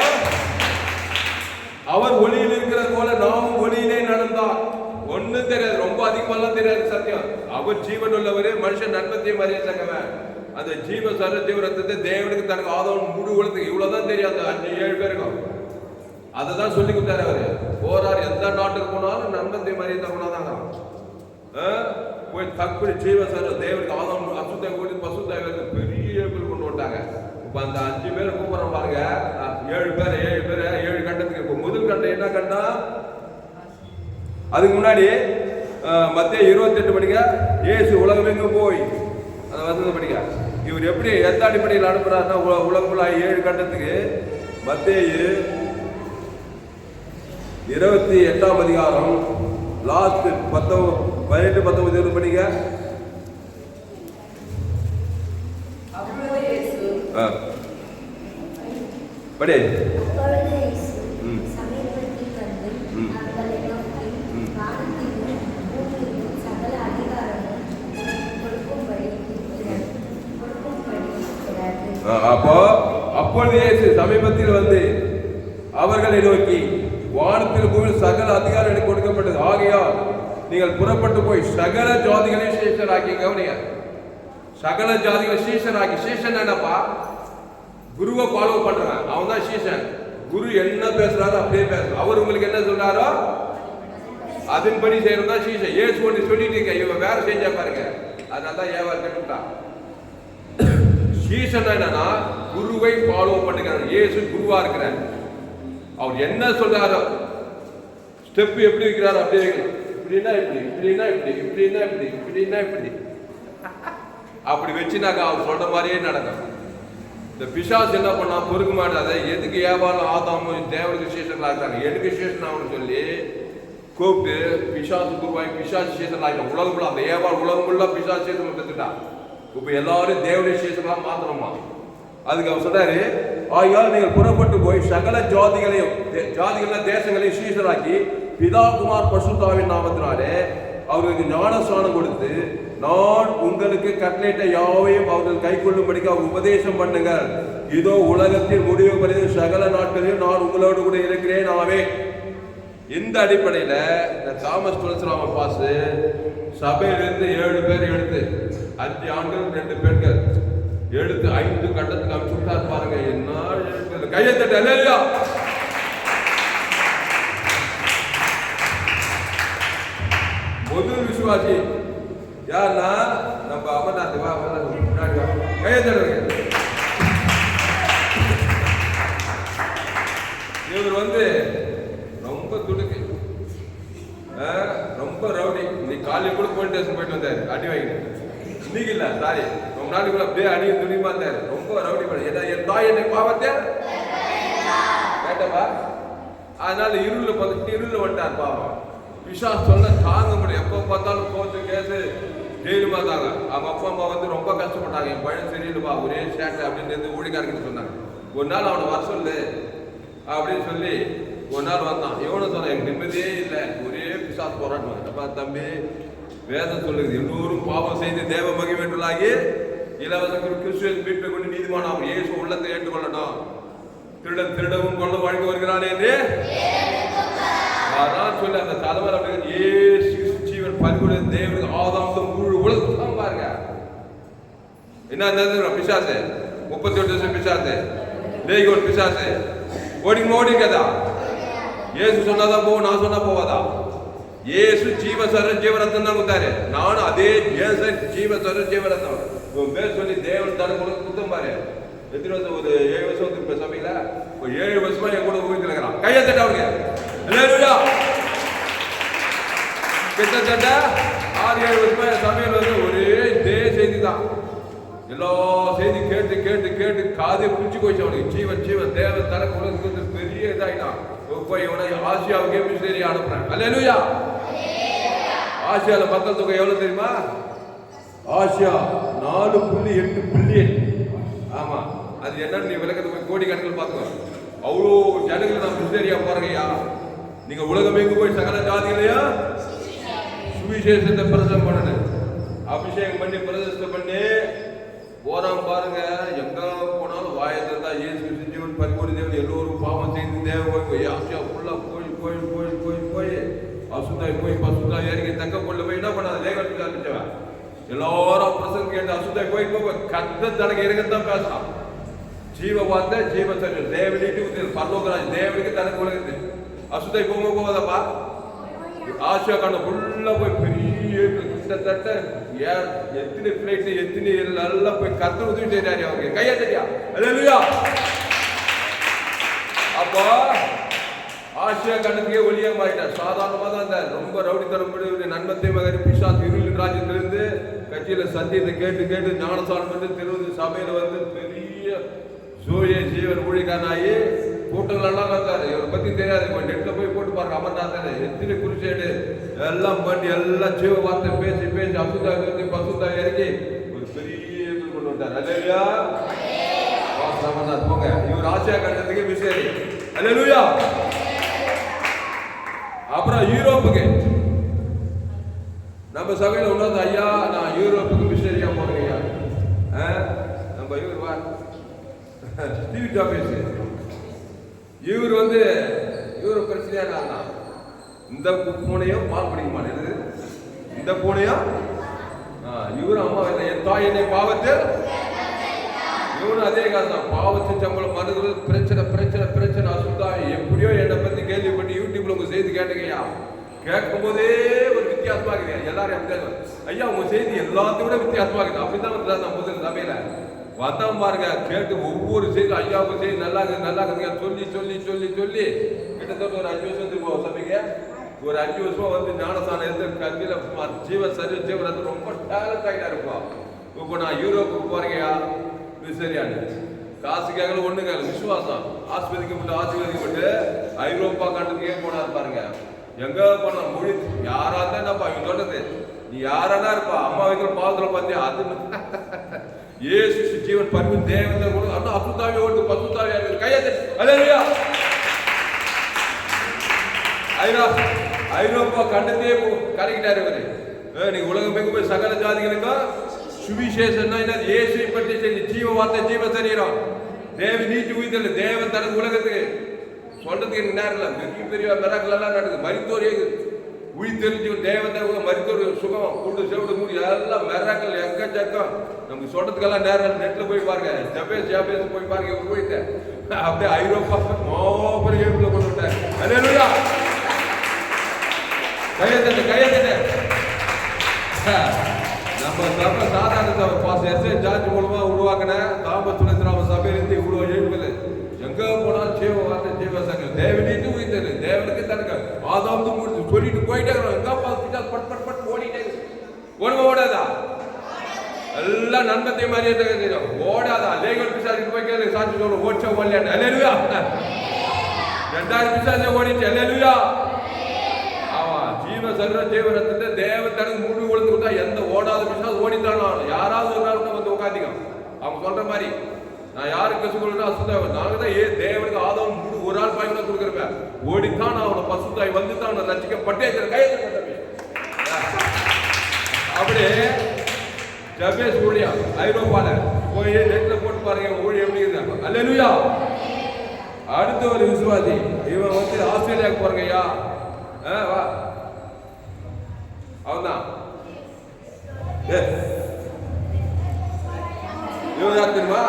அவர் ஒளியில் இருக்கிறது போல நாமும் ஒளியிலே நடந்தார். ஒண்ணும் தெரியாது, ரொம்ப அதிகமெல்லாம் தெரியாது சத்தியம். அவர் ஜீவன் உள்ளவரு, மனுஷன் நன்மத்தையும் அறியத்தக்கவன். அந்த ஜீவ ஜீவ ரத்தத்தை தேவனுக்கு தனக்கு ஆதவன் முழு உலகத்துக்கு இவ்வளவுதான் தெரியாது. 5-7 பேருக்கும் அதை தான் சொல்லி கொடுத்தாரு. அவரு போறாரு, எந்த நாட்டுக்கு போனாலும் நன்மத்தையும் அறியத்தக்கவனாதாங்க. போய் தக்குடி ஜீவ தேவனுக்கு ஆதவன் அசுத்த கூடி பசுத்த பெரிய பேர் கொண்டு வந்துட்டாங்க. இப்ப அந்த 5 பேர் கூப்பிடுறோம் பாருங்க. 7 பேர் 7 கண்டத்துக்கு. முதல் கண்டம் என்ன கண்டம்? அதுக்கு முன்னாடி மத்திய 28 படிக்க இயேசு உலகமெங்கும் போய் அதை வந்து படிக்க. இவர் எப்படி எந்த அடிப்படையில் அனுப்புறாருன்னா உலகம் 7 கண்டத்துக்கு. மத்திய 28ஆம் அதிகாரம் லாஸ்ட் 18-19 படிக்க. படி. அப்பொழுது இயேசு சமீபத்தில் வந்து அவர்களை நோக்கி, வானத்தில் பூமியில் சகல அதிகாரம் எனக்கு கொடுக்கப்பட்டது. ஆகையால் நீங்கள் புறப்பட்டு போய் சகல ஜாதிகளையும் சீஷராக்கி. கவனிங்க, சகல ஜாதிகளை சீஷராக்கி. சீஷன் என்னப்பா? குருவை ஃபாலோ பண்றவன், அவன் தான் சீஷன். குரு என்ன பேசுறாரோ அப்படியே பேசுறான். அவர் உங்களுக்கு என்ன சொல்றாரோ அதன்படி செய்யறதா சீஷன். ஏசு ஒன்று சொல்லிட்டு இருக்க, இவன் வேற செஞ்சா பாருங்க. அதனாலதான் ஏவார் கேட்டுட்டான். சீஷன் என்னன்னா குருவை ஃபாலோ பண்ணுகிறார். இயேசு குருவா இருக்கிறார். அவர் என்ன சொல்றாரோ, ஸ்டெப் எப்படி வைக்கிறாரோ அப்படியே வைக்கணும். இப்படின்னா இப்படி, இப்படின்னா இப்படி, இப்படின்னா இப்படி, இப்படின்னா இப்படி, அப்படி வச்சுனாக்கா அவர் சொல்ற மாதிரியே நடக்கும். இந்த பிசாசு என்ன பண்ணா, பொறுக்க மாட்டாத. எதுக்கு ஏவாலும் ஆதாமும் தேவனுக்கு சீஷர்களா இருக்காங்க, எனக்கு சீஷன் ஆகணும்னு சொல்லி கூப்பிட்டு பிசாசு குருவாய் பிசாசு சீஷன் ஆகிட்டான். உலகம் அந்த ஏவாள் உலகம் பிசாசு சீசன் கத்துட்டான். இப்ப எல்லாரும் தேவனுடைய சீஷர்களா மாத்திரமா. அதுக்கு அவர் சொல்றாரு, ஆகையால் நீங்கள் புறப்பட்டு போய் சகல ஜாதிகளையும் தேசங்களையும் சீஷராக்கி பிதா குமார் பசுத்தாவின் நாமத்தினாலே அவர்களுக்கு ஞானஸ்நானம் கொடுத்து நான் உங்களுக்கு கட்டளையிட்ட யாவையும் அவர்கள் கை கொள்ளும்படிக்கு அவர் உபதேசம் பண்ணுங்கள். இதோ உலகத்தின் முடிவு பரிந்து சகல நாட்களிலும் நான் உங்களோடு கூட இருக்கிறேன். ஆவே. இந்த அடிப்படையில இந்த தாமஸ் துளசிராம பாஸ் சபையிலிருந்து 7 பேர் எடுத்து 5 ஆண்கள் 2 பெண்கள் எடுத்து 5 கட்டத்துக்கு அனுப்பிச்சுட்டார் பாருங்க. என்ன கையை தட்டு. அல்லேலூயா. முதல் விசுவாசி யாருன்னா நம்ம அமர்நாத். முன்னாடி கையை தட்டுங்க. இவர் வந்து ரொம்ப துடுக்கு, ரொம்ப ரவுடி. இன்னைக்கு காலையில் கூட போலீஸ் ஸ்டேஷன் போயிட்டு வந்தாரு, அடி வாங்கிட்டு. இன்னைக்கு இல்ல, சாரி, ரொம்ப நாளைக்குள்ள அப்படியே அடி துணிமா இருந்தாரு. ரொம்ப ரவுடி பண்ண. என் தாய் என்னை பாவத்தை கேட்டப்பா. அதனால இருள் வந்துட்டார் பாவம். பிசாசு சொல்ல தாங்க முடியும். எப்போ பார்த்தாலும் கோர்ட்டு கேஸு ஜெயிலு பார்த்தாங்க. அவங்க அப்பா அம்மா வந்து ரொம்ப கஷ்டப்பட்டாங்க. என் பையன் சரியில்லைப்பா, ஒரே ஸ்டேட் அப்படின்னு ஊழிக்காரங்கிட்ட சொன்னாங்க. ஒரு நாள் அவனை வர சொல்லு அப்படின்னு சொல்லி ஒரு நாள் வந்தான். எவ்வளவு சொன்ன, எனக்கு நிம்மதியே இல்லை, ஒரே பிசாசு போராட்டம். அப்பா தம்பி, வேதம் சொல்லுது, எல்லோரும் பாவம் செய்து தேவ மகிமையுள்ளாகி இலவச கிறிஸ்துவின் மீட்பை கொண்டு நீதிமானாம். இயேசு உள்ளத்தை ஏற்றுக்கொள்ளணும். திருடன் திருடவும் கொள்ள வாழ்க்கை வருகிறான் என்று அதான் சொல்லி அந்த தலைவர் அப்படி ஏசு ஜீவன் பரிபூர்ண தேவனுக்கு ஆதாம் முழு உலகம் பாருங்க. என்ன பிசாசு 38 வருஷம் பிசாசு, லேகோன் பிசாசு ஓடி கதா. ஏசு சொன்னாதான் போவோம், நான் சொன்னா போவாதா? ஏசு ஜீவரத்தம் தான் கொடுத்தாரு. நானும் அதே ஜீவரத்தம் உன் பேர் சொல்லி தேவன் தர கூட குத்தம் பாரு. எத்தனை வருஷம், ஒரு 7 வருஷம் வந்து சபையில ஒரு 7 வருஷமா என் கூட ஊழியத்தில் இருக்கிறான். கையை தட்ட அவனுக்கு. கிட்டத்தட்ட 6-7 வருஷமா என் சபையில் வந்து ஒரே இதே செய்தி தான். எல்லா செய்தி கேட்டு கேட்டு கேட்டு காதை பிடிச்சி போயிடுச்சு அவனுக்கு. ஜீவன் தேவன் தர உலகத்துக்கு பெரிய இதாயிட்டான். போய் இவனை ஆசியாவுக்கே மிஷனரி அனுப்புறேன். அல்லேலூயா. ஆசியால மக்கள் தொகை எவ்வளவு தெரியுமா? Asia 4.8 billion. ஆமா, அது என்னன்னு நீ விளக்கத்தை போய் கோடி கணக்கில் பார்த்துக்கோ. அவ்வளோ ஜனங்களை நான் மிஷனரியா போறேங்கய்யா. நீங்க உலகம் எங்கு போய் சகல ஜாதிகளையா சுவிசேஷத்தை பிரசங்கம் பண்ணணும். அபிஷேகம் பண்ணி பிரதிஷ்டை பண்ணி போறான் பாருங்க. எங்க போனாலும் வாயத்தான் இயேசு ஜீவன் பரிபூர்ண தேவன் எல்லோரும் பாவம் செய்து தேவ ஆசியா ஃபுல்லா போய் அசுத்தாய் போய் பசுத்தாய் இறங்கி தக்க கொண்டு போய் என்ன பண்ணாது லேகத்துக்கு ஆரம்பிச்சவன் எல்லாரும் பிரசங்க கேட்டு அசுத்தாய் போய் கத்த தனக்கு இறங்கத்தான் பேசலாம் ஜீவ வார்த்தை ஜீவ சரி தேவனிட்டு பரலோகராஜ் தேவனுக்கு தனக்கு உலகத்து அசுத்தாய் போகாதப்பா ஆசியா காண்ட ஃபுல்லா போய் பெரிய கிட்டத்தட்ட எத்தனை பிளைட் எத்தனை நல்லா போய் கத்து உதவி செய்யறாரு அவருக்கு கையா தெரியா அல்லேலூயா. அப்போ ஆசியா கண்டத்துக்கே ஒளியா மாறிட்டார். சாதாரணமா தான் இருந்தார். ரொம்ப ரவுடித்தனம் நன்மத்தை மகன் பிசாசு இருளின் ராஜ்யத்திலிருந்து கட்சியில சத்தியத்தை கேட்டு ஞானசானம் வந்து திருவது சபையில வந்து பெரிய சூரிய ஜீவன் ஊழிக்கானாயி கூட்டங்கள் எல்லாம் வந்தாரு. இவரை பத்தி தெரியாது. நெட்ல போய் போட்டு பாருங்க அமர்நாதன் எத்தனை குறிச்சேடு எல்லாம் பண்ணி எல்லாம் ஜீவ வார்த்தை பேசி அசுதா பசுதா இறங்கி ஒரு பெரிய கொண்டு வந்தார். அல்லேலூயா. அமர்நாத் போங்க. இவர் ஆசியா கண்டத்துக்கு மிஷனரி. அல்லேலூயா. அப்புறம் யூரோப்புக்கு நம்ம சபையில உணர்ந்து ஐயா நான் யூரோப்புக்கு மிஷனரியா போறேன் ஐயா. நம்ம இவர் வா ஸ்டீவ் ஜாப்ஸ் இவர் வந்து இவர் பிரச்சனையா நான் இந்த பூனையும் பால் பிடிக்க மாட்டேங்குது இந்த பூனையும் இவரும் அம்மா என் தாய் என்னை பாவத்தில் இவனும் அதே காரணம் பாவத்தின் சம்பளம் மனது பிரச்சனை அசுத்தா எப்படியோ என்னை பத்தி கேள்விப்பட்டு யூடியூப்ல உங்க செய்தி கேட்டுக்கையா கேட்கும் போதே ஒரு வித்தியாசமா இருக்குது. எல்லாரும் அப்படிதான் ஐயா உங்க செய்தி எல்லாத்தையும் விட வித்தியாசமா இருக்குது. அப்படிதான் வந்து நான் முதல் சபையில வந்தவன் பாருங்க கேட்டு ஒவ்வொரு செய்தி ஐயாவுக்கு செய்தி நல்லா இருக்குங்க சொல்லி கிட்டத்தட்ட ஒரு 5 வருஷம் இருக்கும் சபைக்கு. ஒரு 5 வருஷமா வந்து ஞானசானம் எடுத்து கல்வியில ஜீவரத்து ரொம்ப டேலண்ட் ஆகிட்டா இருப்போம். இப்போ நான் யூரோப்புக்கு போறேங்கய்யா சரியான காசுக்காக ஒண்ணுங்க விசுவாசம் ஆஸ்பத்திரிக்கப்பட்டு ஐரோப்பா கண்டத்துக்கே போனாரு பாருங்க. எங்க போன மொழி யாரா தான் என்னப்பா இவங்க சொல்றது நீ யாரானா இருப்பா அம்மா வைக்கிற பாவத்துல பார்த்தியா அது ஏசு ஜீவன் பரிவு தேவன் கூட அண்ணா அசுத்தாவே ஓட்டு பசுத்தாவே கையெழுத்து. அல்லேலூயா. ஐரோப்பா கண்டத்தையே கரைக்கிட்டாரு இவரு. நீங்க உலகம் எங்க போய் சகல ஜாதிகளுக்கும் சுவிசேஷம் இயேசுவை பற்றி செஞ்சு ஜீவ வார்த்தை ஜீவ சரீரம் தேவ நீட்டி உயிர்த்தல் தேவன் தனது உலகத்துக்கு சொல்றதுக்கு எனக்கு நேரம் இல்லை. பெரிய மிராக்கள் எல்லாம் நடக்குது. மரித்தோரே உயிர்த்தெரிஞ்சு தேவன் மரித்தோர் சுகம் கூட்டு செவிடு மூடி எல்லாம் மிராக்கள் எக்கச்சக்கம் நமக்கு சொல்றதுக்கெல்லாம் நேரம் நெட்ல போய் பாருங்க. ஜபேஸ் போய் பாருங்க போயிட்டேன் அப்படியே ஐரோப்பா மாபெரும் ஏற்புல கொண்டு விட்டேன். அல்லேலூயா. கையெழுத்து நம்ம சபை சாதாரண சபை பாஸ் ஜார்ஜ் மூலமா உருவாக்கின தாம்பத்துலேருந்து சபையிலிருந்து இவ்வளோ எழுப்புது. எங்க போனாலும் ஜீவ வார்த்தை ஜீவ சங்கம் தேவனிட்டு உயிர்த்தது தேவனுக்கு தனக்கு ஆதாம் முடிச்சு சொல்லிட்டு போயிட்டே எங்க பட் ஓடிட்டே ஓடாதா எல்லாம் நன்மத்தை மாதிரியே ஓடாதா லேகல் பிசாசுக்கு போய் கேள்வி சாட்சி சொல்ல ஓட்சம் ஓடலையா. அல்லேலூயா. 2000 பிசாசே ஓடிச்சு. அல்லேலூயா. ஜீவ சர்வ ஜீவனத்தை தேவன் தனக்கு முழு உழுந்து கொடுத்தா எந்த ஓடாத பிசாசு ஓடித்தானோ யாராவது ஒரு நாள் வந்து உட்காந்துங்க அவங்க சொல்ற மாதிரி நான் யாருக்கு சொல்றேன் அசுத்தாய் நாங்க தான் தேவனுக்கு ஆதம் முழு ஒரு ஆள் பாய் கூட கொடுக்குறேன் ஓடித்தான் அவனை பசுத்தாய் வந்து தான் அவனை ரசிக்கப்பட்டே கையெழுத்து அப்படியே ஜபேஸ் ஊழியா ஐரோப்பால போய் நெட்ல போட்டு பாருங்க ஊழியம் எப்படி இருந்தாங்க. அல்லேலூயா. அடுத்த ஒரு விசுவாசி இவன் வந்து ஆஸ்திரேலியாவுக்கு போறங்க ஐயா வா அவன்தான் இவன் யார் தெரியுமா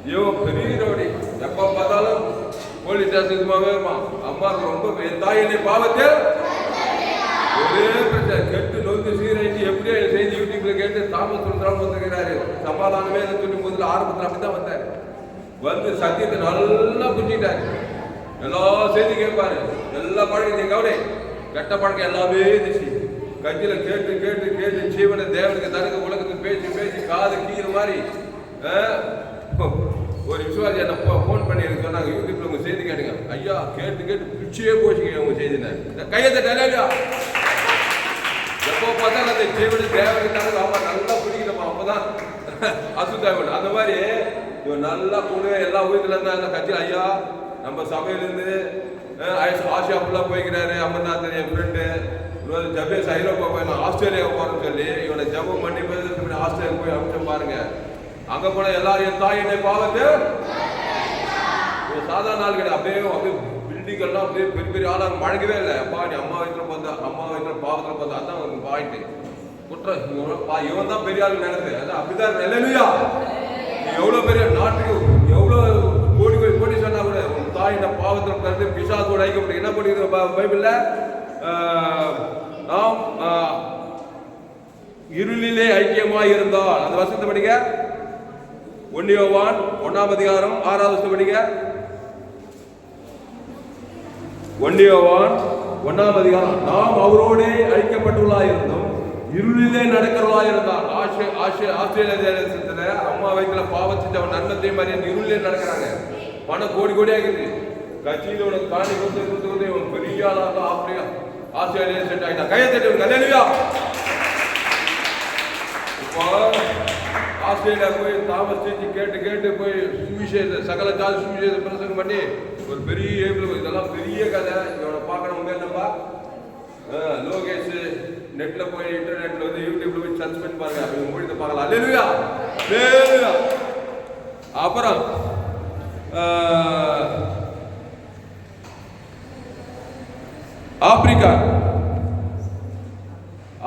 இவன் பெரிய ரோடி எப்ப பார்த்தாலும் போலீஸ் ஸ்டேஷன் அம்மாவுக்கு ரொம்ப என் தாய் என்னை பாவத்தில் ஒரே பிரச்சனை கெட்டு நொந்து சீரழிஞ்சு எப்படியோ செய்தி யூடியூப்ல கேட்டு தாமஸ் சுந்தரம் வந்துருக்கிறாரு. சமாதானமே சொல்லி முதல்ல ஆரம்பத்தில் அப்படித்தான் வந்தாரு. வந்து சத்தியத்தை நல்லா புரிஞ்சுட்டாரு. எல்லா செய்தி கேட்பாரு. எல்லா பழக்கம் கவலை கெட்ட பழக்கம் எல்லாமே இருந்துச்சு. கட்சியில கேட்டு ஜீவனை தேவனுக்கு தனக்கு உலகத்துக்கு பேசி காது கீழ மாதிரி ஒரு விசுவாசி என்ன போன் பண்ணி சொன்னாங்க யூடியூப்ல உங்க செய்தி கேட்டுங்க ஐயா கேட்டு பிடிச்சே போச்சுங்க உங்க செய்தி கையத்தை எப்போ பார்த்தாலும் அந்த ஜீவனை தேவனுக்கு தனக்கு அவன் நல்லா பிடிக்கணுமா அப்பதான் அசுத்தாய் அந்த மாதிரி இவன் நல்லா கூட எல்லா ஊருக்குல இருந்தா அந்த கட்சியில் ஐயா நம்ம சபையிலிருந்து ஆசியா ஃபுல்லா போய்க்கிறாரு. அமர்நாத் என் ஃப்ரெண்டு ஜபேஸ் ஐரோப்பா போய் ஆஸ்திரேலியா போறேன்னு சொல்லி இவனை ஜபம் பண்ணி ஆஸ்திரேலியா போய் அமிச்சம் பாருங்க. அங்க போன எல்லாரும் என் தாய் என்னை பாவத்தை சாதாரண நாள் கிடையாது. அப்படியே பில்டிங் எல்லாம் அப்படியே பெரிய பெரிய ஆளாக மழங்கவே இல்லை. அப்பா நீ அம்மா வயிற்றுல பார்த்தா, அம்மா வயிற்றுல பாவத்தில் பார்த்தா, அதான் ஒரு பாயிண்ட் குற்றம். இவன் தான் பெரிய ஆள் நினைப்பு. அதான் அப்படிதான் இல்லையா? எவ்வளோ பெரிய நாட்டுக்கு எவ்வளோ கோடி சொன்னா கூட உன் தாய் இந்த பாவத்தில் கருத்து பிசாசோட ஐக்கியம் என்ன பண்ணிருக்க பைபிள்ல? நாம் இருளிலே ஐக்கியமாய் இருந்தால், அந்த வசனத்தை படிக்க. 1 யோவான் 1ஆம் அதிகாரம் 6வது வசனம் படிக்க. 1 யோவான் 1ஆம் அதிகாரம். நாம் அவரோடே ஐக்கியப்பட்டுள்ளாய் இருந்தோம், இருளிலே நடக்கிறவளா இருந்தால். ஆஸ்திரேலியா தேசத்துல அம்மா வயிற்றுல பாவம் செஞ்சவன் நன்மத்தை மாதிரி இருளிலே நடக்கிறாங்க. பணம் கோடியாக இருக்குது. கட்சியில் உனக்கு காணி கொடுத்து பெரிய ஆளாக ஆஸ்திரேலியா செட் ஆகிட்டான். கையை தட்டி கல்யாணியா. இப்போ ஆஸ்திரேலியா போய் தாமஸ் செஞ்சு கேட்டு போய் சுவிசேஷ சகல ஜாதி சுவிசேஷ பிரசங்கம் பண்ணி ஒரு பெரிய இதெல்லாம் பெரிய கதை. இவனை பார்க்கணும் என்னப்பா? லோகேஷ் நெட்ல போய் இன்டர்நெட்ல வந்து யூடியூப்ல போய் சர்ச் பண்ணி பாருங்க, அவங்க மொழித்தை பார்க்கலாம். அல்லேலூயா. அப்புறம்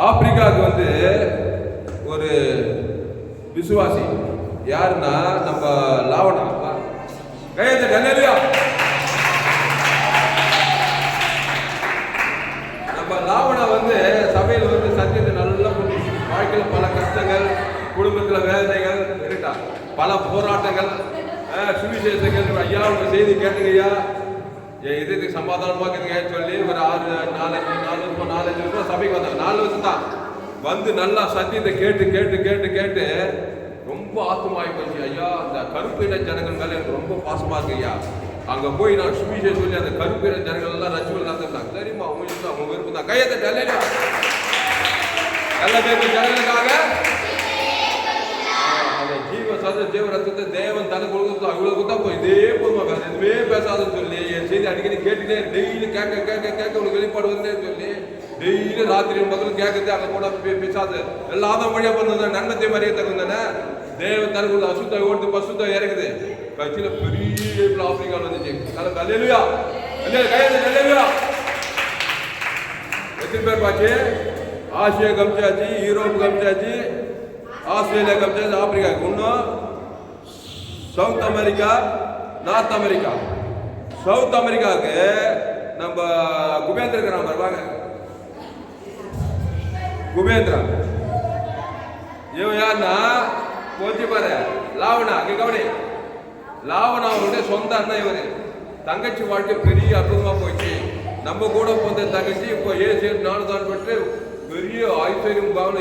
ஆப்பிரிக்காவுக்கு வந்து ஒரு விசுவாசி யாருன்னா நம்ம லாவணா. கையெழுத்து. அல்லேலூயா. லாவணா வந்து சபையில் வந்து சத்தியத்தை நல்லா புரிஞ்சு, வாழ்க்கையில் பல கஷ்டங்கள், குடும்பத்தில் வேதனைகள் இருக்கா, பல போராட்டங்கள், சுவிசேஷங்கள். ஐயா உங்க செய்தி கேட்டுங்க ஐயா, என் இதயத்துக்கு சமாதானம் பார்க்குறீங்க சொல்லி ஒரு 4 வருஷம் சபைக்கு வந்தாங்க. 4 வருஷம் தான் வந்து நல்லா சத்தியத்தை கேட்டு ரொம்ப ஆத்மாயி போச்சு. ஐயா இந்த கருப்பு இன ஜனங்கள் மேலே எனக்கு ரொம்ப பாசமா இருக்கு ஐயா. அங்க போய் நான் சுவிசேஷம் சொல்லி அந்த கருப்பு இன ஜனங்கள் எல்லாம் ரச்சுவல் நடந்தாங்க. சரிம்மா அவங்க விருப்பம் தான். கையத்தை நல்ல பேர் ஜனங்களுக்காக அந்த ஜீவ ரத்தத்தை தேவன் தனக்கு கொடுத்து இவ்வளவு கொடுத்தா போய் இதே போதுமா, வேற எதுவுமே பேசாதுன்னு சொல்லி என் செய்தி அடிக்கடி கேட்டுட்டே டெய்லி கேட்க உனக்கு வெளிப்பாடு வந்தேன்னு சொல்லி டெய்லி ராத்திரி மக்களும் கேட்கறது. அங்க கூட பேசாது எல்லாரும் வழியா பண்ணது நன்மத்தை மாதிரியே தகுந்தானே. தேவன் தனக்கு அசுத்த ஓட்டு பசுத்தம் இறங்குது. கட்சியில பெரிய ஆப்பிரிக்காவில் வந்துச்சு. அல்லேலூயா. அல்லேலூயா. எத்தனை பேர் பாச்சு? ஆசியா கமிச்சாச்சு, யூரோப் கமிச்சாச்சு, ஆஸ்திரேலியா கமிச்சாச்சு, ஆப்பிரிக்கா, இன்னும் south America, north America. South அமெரிக்காவுக்கு நம்ம குபேந்திர இருக்கிறான் வருவாங்க. குபேந்திரா இவன் யாருன்னா கொஞ்சம் பாரு லாவணா. அங்கே கவனி. லாவணாவுடைய சொந்த அண்ணன் இவரு. தங்கச்சி வாழ்க்கை பெரிய அற்புதமா போயிடுச்சு. நம்ம கூட போந்த தங்கச்சி இப்போ நானும் தான் பெற்று பெரிய ஐஸ்வர்யம் பாவனை.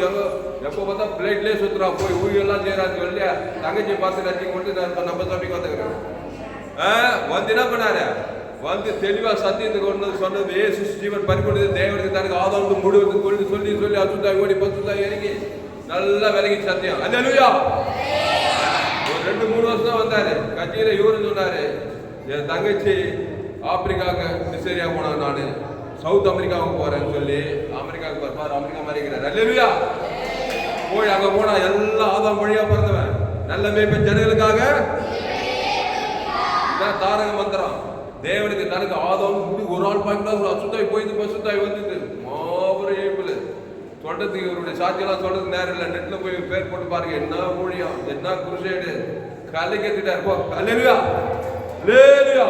எப்போ பார்த்தா பிளேட்லேயே சுத்துறா, போய் ஊரெல்லாம் செய்யறான்னு சொல்லி தங்கச்சி பார்த்து நச்சு கொண்டு நம்ம சபைக்கு வந்துக்கிறோம். வந்து என்ன பண்ணாரு? வந்து தெளிவா சத்தியத்தை கொண்டு சொன்னது ஏசு ஜீவன் பறிக்கொண்டது தேவனுக்கு தனக்கு ஆதாரம் முழுவதும் கொண்டு சொல்லி அசுத்தாய் ஓடி பசுத்தாய் இறங்கி நல்லா விலகி சத்தியம். அல்லேலூயா. ஒரு 2-3 வருஷம் வந்தாரு. கட்சியில இவரு சொன்னாரு, என் தங்கச்சி ஆப்பிரிக்காவுக்கு மிஸ்ஸரியா போனா, நானு சவுத் அமெரிக்காவுக்கு போறேன்னு சொல்லி அமெரிக்காவுக்கு பாரு, அமெரிக்கா மாறிக்கிறார். அல்லேலூயா. போய் அங்க போனா எல்லாம் ஆதாம் வழியா பிறந்தவன். நல்ல மேய்ப்பன் ஜனங்களுக்காக தாரக மந்திரம். தேவனுக்கு தனக்கு ஆதாம் முடி ஒரு ஆள் பார்க்கல, ஒரு அசுத்தாய் போயிட்டு பசுத்தாய் வந்துட்டு மாபெரும் ஏய்ப்புல சொல்றதுக்கு இவருடைய சாட்சியெல்லாம் சொல்றதுக்கு நேரம் இல்லை. நெட்ல போய் பேர் போட்டு பாருங்க. என்ன ஊழியம், என்ன குருஷேடு, கலை கேட்டுட்டாரு. போ. அல்லேலூயா. அல்லேலூயா.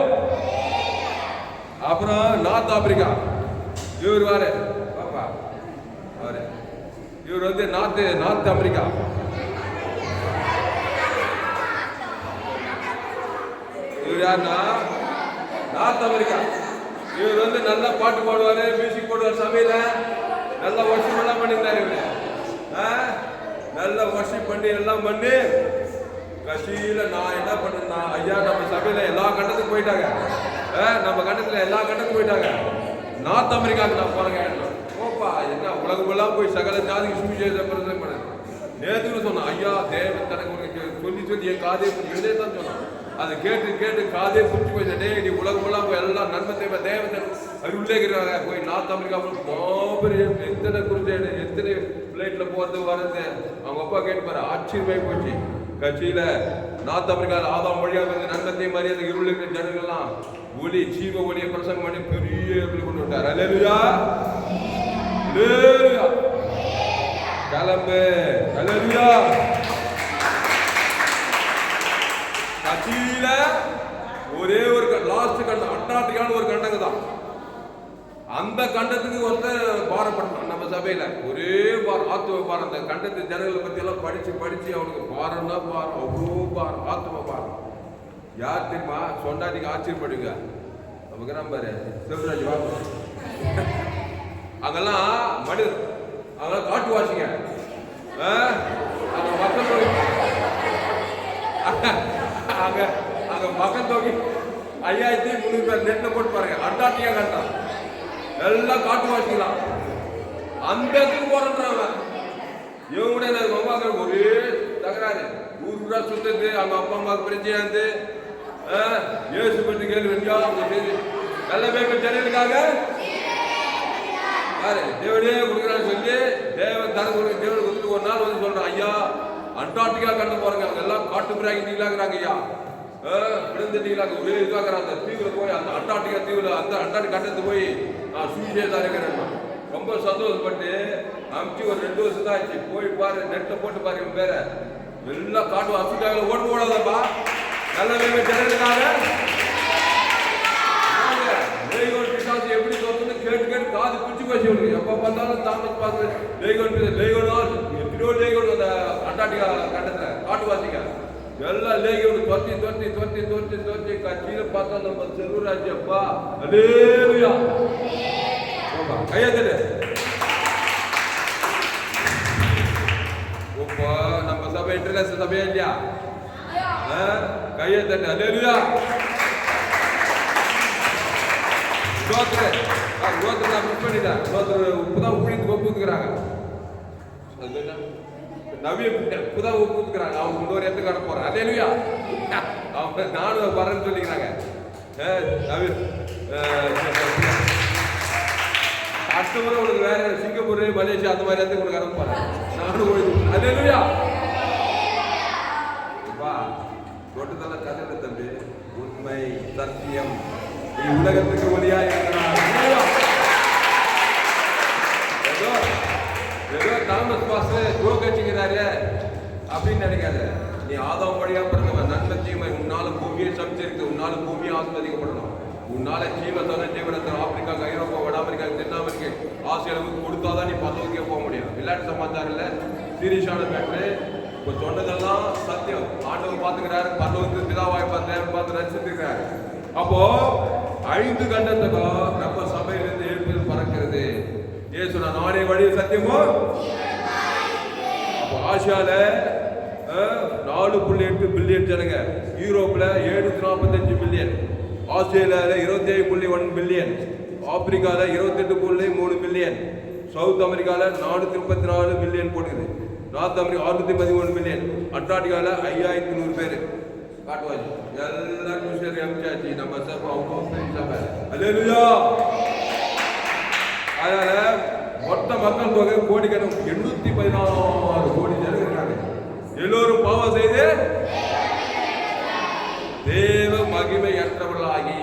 அப்புறம் நார்த் ஆப்பிரிக்கா. இவர் வாரு பாப்பா வாரு. இவர் வந்து நார்த் அமெரிக்கா. இவர் யாருன்னா நார்த் அமெரிக்கா. இவர் வந்து நல்லா பாட்டு பாடுவாரு, மியூசிக் போடுவார், சபையில நல்லா வர்ஷிப் எல்லாம் பண்ணியிருந்தாரு. இவரு நல்லா வர்ஷிப் பண்ணி எல்லாம் பண்ணி கட்சியில நான் என்ன பண்ணேன்னா, ஐயா நம்ம சபையில எல்லா கண்டத்துக்கும் போயிட்டாங்க. நம்ம கண்டத்துல எல்லா கண்டத்துக்கும் போயிட்டாங்க. நார்த் அமெரிக்காவுக்கு நான் போறேங்க. ஓப்பா என்ன உலகமெல்லாம் போய் சகல ஜாதிக்கு சுவிசேஷம் பண்ண நேற்று சொன்னான். ஐயா தேவன் தனக்கு சொல்லி என் காதே இதே தான் சொன்னான். அதை கேட்டு காதே புரிஞ்சு போயிட்டே. நீ உலகமெல்லாம் போய் எல்லாம் நன்மை தேவன் உள்ளேக்கிறாங்க. போய் நார்த் அமெரிக்காவில் மாபெரும் எத்தனை குறிச்சேடு, எத்தனை பிளைட்ல போறது வர்றது அவங்க அப்பா கேட்டு பாரு. ஆச்சரியமாய் போச்சு. கட்சியில நார்த் அமெரிக்காவில் ஆதாம் வழியாக வந்து நன்மத்தையும் மாதிரி அந்த இருள் இருக்கிற ஜனங்கள்லாம் ஒளி ஜீவ ஒளியை பிரசங்கம் பண்ணி பெரிய கொண்டு விட்டார். அல்லேலூயா, அல்லேலூயா, கிளம்பு, அல்லேலூயா. கட்சியில ஒரே ஒரு லாஸ்ட் கண்டம், அட்டார்டிக்கான ஒரு கண்டங்க தான். அந்த கண்டத்துக்கு ஒருத்தர் பாரப்பட்டான் நம்ம சபையில. ஒரே பாரம், ஆத்தும பாரம். அந்த கண்டத்து ஜனங்களை பத்தி எல்லாம் படிச்சு படிச்சு அவனுக்கு பாரம்னா பாரம், அவ்வளோ பாரம், ஆத்தும பாரம். யார் தெரியுமா சொன்னா நீங்க ஆச்சரியப்படுங்க. நமக்கு பாரு சிவராஜ் பாபு அங்கெல்லாம் மனிதர், அங்கெல்லாம் காட்டுவாசிங்க. அங்க மக்கள் தொகை, அங்க அங்க மக்கள் தொகை 5300 பேர். நெட்ல போட்டு பாருங்க, அண்டார்டிகா கண்டம் எல்லாம் காட்டுவாசிக்கலாம். அந்த இடத்துக்கு போறன்றாங்க. இவங்க கூட ஒரே தகராறு, ஊருக்குடா சுத்தது, அவங்க அப்பா அம்மாவுக்கு பிரச்சனை இருந்து ஏசு பற்றி கேள்வி எல்லாமே ஜனங்களுக்காக தேவனே கொடுக்குறான்னு சொல்லி தேவன் தர தேவன் கொடுத்துட்டு ஒரு நாள் வந்து சொல்றான், ஐயா அண்டார்டிகா கண்டு போறாங்க, அவங்க எல்லாம் காட்டு பிராங்கிங்கிறாங்க ஐயா, விழுந்துட்டீங்களாங்க, ஒரே இதுக்காக அந்த தீவுல போய், அந்த அண்டார்டிகா தீவுல அந்த அண்டார்டிகா கண்டத்துக்கு போய் நான் சூழ்நிலை இருக்கிறேன். ரொம்ப சந்தோஷப்பட்டு அமுச்சு ஒரு 2 வருஷம் தான் ஆச்சு. போய் பாரு, நெட்ல போட்டு பாரு, இவன் பேர எல்லாம் காட்டு அசுட்டாங்க. ஓட்டு போடாதப்பா, நல்ல ஜனங்களுக்காக எப்படி சொல்றது கேட்டு கேட்டு காது பிடிச்சு போச்சு. எப்ப பார்த்தாலும் தாமஸ் பார்த்து அந்த அண்டார்டிகா கண்டத்துல காட்டுவாசிங்க எல்லாம் லேகியோடு தொத்தி தொத்தி தொத்தி தொத்தி தொத்தி கட்சியில பார்த்தா நம்ம செல்வராஜ் அப்பா அல்லேலூயா கையெழுத்து. இப்போ நம்ம சபை இன்டர்நேஷனல் சபையா இல்லையா? கையெழுத்து அல்லேலூயா. ரோத்தர் நான் மிஸ் பண்ணிட்டேன். ரோத்தர் இப்பதான் ஊழியத்துக்கு ஒப்புக்கிறாங்க, நவிய இப்பதான் ஒப்புக்கிறாங்க. அவங்க இன்னொரு இடத்துக்கு கடை போறேன். அல்லேலூயா. அவங்க நானும் வரேன்னு சொல்லிக்கிறாங்க. அடுத்த முறை உனக்கு வேற சிங்கப்பூர், மலேசியா அந்த மாதிரி இடத்துக்கு உனக்கு கடை போறேன். நானும் ஓய்வு. அல்லேலூயா. தொட்டுதெல்லாம் கதை தம்பி, உண்மை சத்தியம் உலகத்துக்கு ஒளியா இருக்கிறார். ஏதோ தாமஸ் பாஸ்டர் ஜோக் வச்சுக்கிறாரு அப்படின்னு நினைக்காத. நீ ஆதாம் வழியா பிறந்தவன், நன்மை தீமை உன்னால பூமியை சமைச்சிருக்கு, உன்னால பூமியை ஆஸ்வதிக்கப்படணும். உன்னால ஜீவனத்தில் ஆப்பிரிக்கா, ஐரோப்பா, வட அமெரிக்கா, தென் அமெரிக்கா, ஆசியாவுக்கு கொடுத்தாதான் நீ பதவிக்கே போக முடியும். விளையாட்டு சமாச்சாரம் இல்ல, சீரியஸான மேட்ரு. இப்போ சொன்னதெல்லாம் சத்தியம். ஆண்டவர் பார்த்துக்கிறாரு, பரலோகத்துக்கு பிதாவாய் பார்த்து ரசிச்சிருக்கிறாரு. அப்போ 5 கண்டத்துக்கும் நம்ம சபையிலிருந்து எழுப்பில் பறக்கிறது. ஏசு நானே வழி சத்தியமோ. அப்போ ஆசியால 4.8 பில்லியன் ஜனங்க, யூரோப்ல 745 பில்லியன், ஆஸ்திரேலியால 27.1 பில்லியன், ஆப்பிரிக்கால 28.3 பில்லியன், சவுத் அமெரிக்கால 434 பில்லியன் போட்டுக்குது, நார்த் அமெரிக்கா 613 பில்லியன், அண்டார்டிகால 5100 பேர் காட்டுவாச்சு. எல்லாரும் சரி அமிச்சாச்சு. நம்ம சபை சபை அல்லேலூயா. அதனால மொத்த மக்கள் தொகை கோடிக்கணக்கு 816 கோடி ஜனங்க இருக்காங்க. எல்லோரும் பாவம் செய்து தேவ மகிமை ஏற்றவர்களாகி,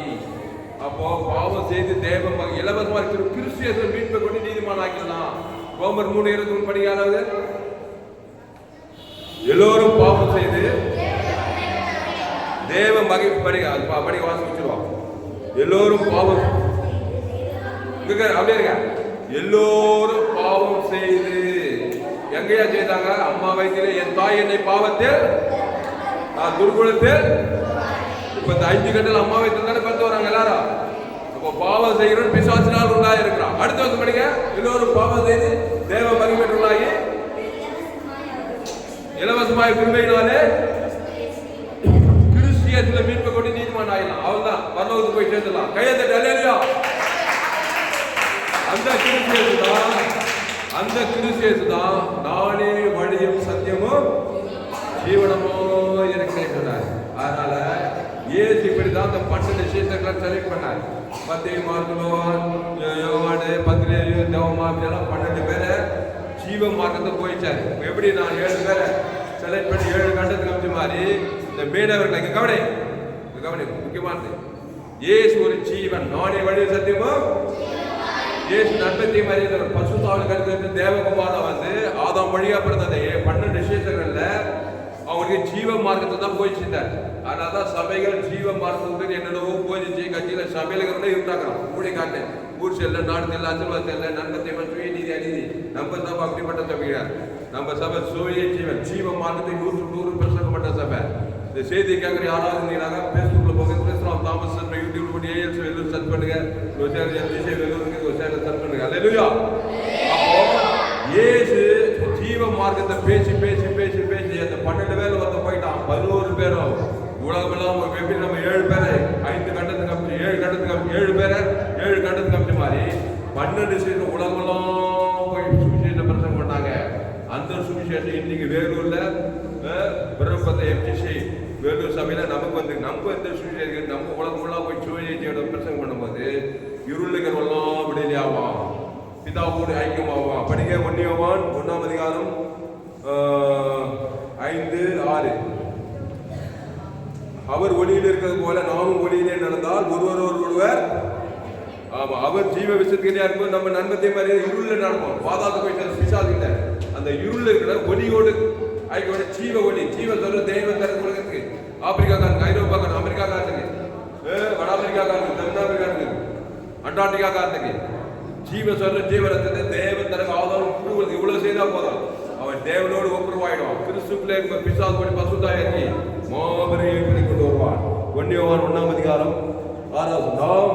அப்போ பாவம் செய்து தேவ இலவசமா இருக்கிற கிறிஸ்தியர்கள் மீட்பை கொண்டு நீதிமான் ஆக்கிடலாம். ரோமர் 3:23 படிக்காதது, எல்லோரும் பாவம் செய்து தேவ மகிமை படி வாசிச்சிருவோம். எல்லோரும் பாவம் அப்படியே இருக்க, எல்லோரும் பாவம் செய்து எங்கேயா செய்தாங்க? அம்மா வயிற்றிலே என் தாய் என்னை பாவத்தில் நான் துர்குணத்தில். இப்ப இந்த 5 கண்டல் அம்மா வயிற்றில் தானே பிறந்து வராங்க எல்லாரும். அப்போ பாவம் செய்கிறோம் பிசாசினால் உண்டாக இருக்கிறான். அடுத்த வருஷம் படிக்க, எல்லோரும் பாவம் செய்து தேவ மகிமை உண்டாகி இலவசமாய் கிருபையினாலே கிறிஸ்தியத்துல மீட்பை கொண்டு நீதிமான் ஆயிடலாம். அவள்தான் பரலோகத்துக்கு போய் சேர்ந்துடலாம். கையெழுத்து அல்லேலூயா. அந்த கிறிஸ்தியேசு தான் நானே வழியும் சத்தியமும் ஜீவனமோ இருக்கிறார். அதனால ஏசு இப்படிதான் அந்த 12 சீசர்களை செலக்ட் பண்ணார். மத்திய மார்க்கலோ, யோவானு, பத்ரேயு, தேவமா, 12 பேரை ஜீவ மார்க்கத்தை போயிச்சாரு. எப்படி நான் 7 பேரை செலக்ட் பண்ணி 7 கண்டத்துக்கு அமைச்ச மாதிரி இந்த மீனவர்கள் இங்க கவனி முக்கியமானது. இயேசு ஒரு ஜீவன், நானே வழி சத்தியமும் இயேசு நன்மை மாதிரி பசுத்தாவில் கருத்து தேவகுமாரன் வந்து ஆதாம் வழியா பிறந்த அந்த 12 விசேஷங்கள்ல அவங்களுக்கு ஜீவ மார்க்கத்தை தான் போயிடுச்சுட்டார். அதனாலதான் சபைகள் ஜீவ மார்க்கத்துக்கு என்னென்னவோ போயிடுச்சு. கட்சியில சபையில இருந்தாங்க கூடி காட்டு ஊர் செல்ல நாடு செல்ல ஆசீர்வாதம் செல்ல நன்மத்தை சுய நீதி அநீதி நம்ம சபை அப்படிப்பட்ட சபைகள். நம்ம சபை சுய ஜீவன் ஜீவ மார்க்கத்தை 100% பட்ட சபை. இந்த செய்தி கேட்குற யாராவது இருந்தீங்கன்னா பேஸ்புக்ல போங்க, கிறிஸ்துவ தாமஸ் யூடியூப் பண்ணி ஏஎல்ஸ் வெல்லூர் சர்ச் பண்ணுங்க, வெல்லூருக்கு சர்ச் பண்ணுங்க. அல்லேலூயா. அப்போ இயேசு ஜீவ மார்க்கத்தை பேசி பேசி பேசி பேசி அந்த 12 பேர் வந்து போயிட்டான். 11 பேரும் உலகமெல்லாம் எப்படி நம்ம 7 பேரை 5 கண்டத்துக்கு அமைச்சு 7 கண்டத்துக்கு அமைச்சு 7 பேரை 7 கண்டத்துக்கு அமைச்ச மாதிரி 12 சேர்ந்து உலகமெல்லாம் போய் சுவிசேஷம் பிரசங்கம் பண்ணாங்க. அந்த சுவிசேஷம் இன்னைக்கு வேலூர்ல பிரம்மபத்த எம்ஜிசி வேலூர் சபையில நமக்கு வந்து நம்ம எந்த சுவிசேஷம் நம்ம உலகமெல்லாம் போய் சுவிசேஷோட பிரசங்கம் பண்ணும்போது இருளுக்கிறவெல்லாம் விடுதலை ஆவான், பிதாவோடு ஐக்கியமாவான். படிக்க 1 யோவான் 1ஆம் அதிகாரம் 5-6. அவர் ஒளியில் இருக்கிறது போல நாமும் ஒளியிலே நடந்தால் ஒருவர் ஆமா அவர் ஜீவ விஷயத்துக்கு இருக்கும். நம்ம நன்மத்தை மாதிரி இருள்ல நடப்போம், பாதாள போய் பிசாசுகிட்ட அந்த இருள் இருக்கிற ஒளியோடு ஐக்கியோட ஜீவ ஒளி ஜீவ சொல்ற தெய்வ தரது உலகத்துக்கு ஆப்பிரிக்காக்காரங்க, ஐரோப்பாக்காரங்க, அமெரிக்காக்காரங்க, வட அமெரிக்காக்காரங்க, தென்னாப்பிரிக்காரங்க, அண்டார்டிகாக்காரங்க ஜீவ சொல்ற ஜீவரத்தை தேவன் தனக்கு ஆதாரம் இவ்வளவு செய்தா போதும் அவன் தேவனோடு ஒப்புரவாயிடுவான். கிறிஸ்துக்குள்ளே பிசாசு படி பசுத்தாயி மாபெரும் கொண்டு வருவான். 1 யோவான் 1ஆம் அதிகாரம் 6. நாம்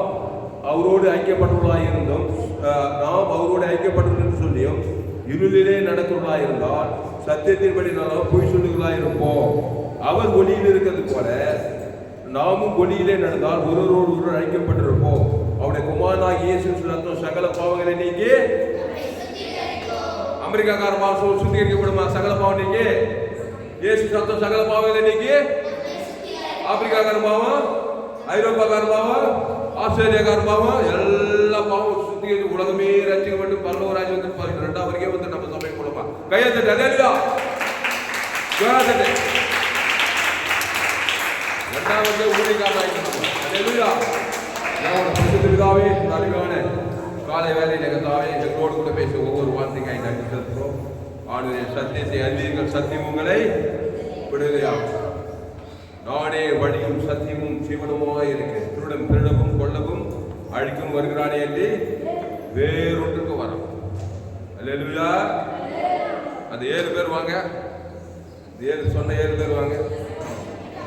அவரோடு ஐக்கியப்பட்டுள்ளாயிருந்தோம், நாம் அவரோடு ஐக்கியப்பட்டுள்ளோம் சொல்லியும் இருளிலே நடத்துள்ளாயிருந்தால் சத்தியத்தின்படி நாம் பொய் சொல்லுகளாயிருப்போம். அவர் ஒளியில் இருக்கிறது போல நாமும் ஒளியிலே நடந்தால் ஒருவரோடு ஐக்கியப்பட்டிருப்போம். அவருடைய குமாரனாகிய இயேசு ரத்தம் சகல பாவங்களை நீக்கி அமெரிக்காக்கார சுத்திகரிக்கப்படுமா? சகல பாவம் நீக்கி இயேசு ரத்தம் சகல பாவங்களை நீக்கி ஆப்பிரிக்காக்கார பாவம், ஐரோப்பாக்கார பாவம், ஆஸ்திரேலியாக்கார பாவம், எல்லா பாவம் சுத்திகரிக்க உலகமே ரசிக்கப்பட்டு பரலோக ராஜ்யம் வந்து 2ஆம் வரைக்கும் வந்து நம்ம சபை கொடுப்பா. கையத்தட்டு அல்லேலூயா. 2வது ஊழியக்காரனாயிட்டோம். அல்லேலூயா. பிதாவே அறிவான காலை வேலையில கத்தாவே எங்களோடு கூட பேச ஒவ்வொரு வார்த்தைக்காய் நன்றி செலுத்துகிறோம். ஆண்டுடைய சத்தியத்தை அறிவீர்கள், சத்தியம் உங்களை விடுதலையாகும். நானே வழியும் சத்தியமும் ஜீவனமாய் இருக்கிறேன், திருடவும் கொல்லவும் அழிக்கும் வருகிறானே என்று வேறொன்றுக்கு வரும். அல்லேலூயா. அந்த 7 பேர் வாங்க, 7 சொன்ன 7 பேர் வாங்க.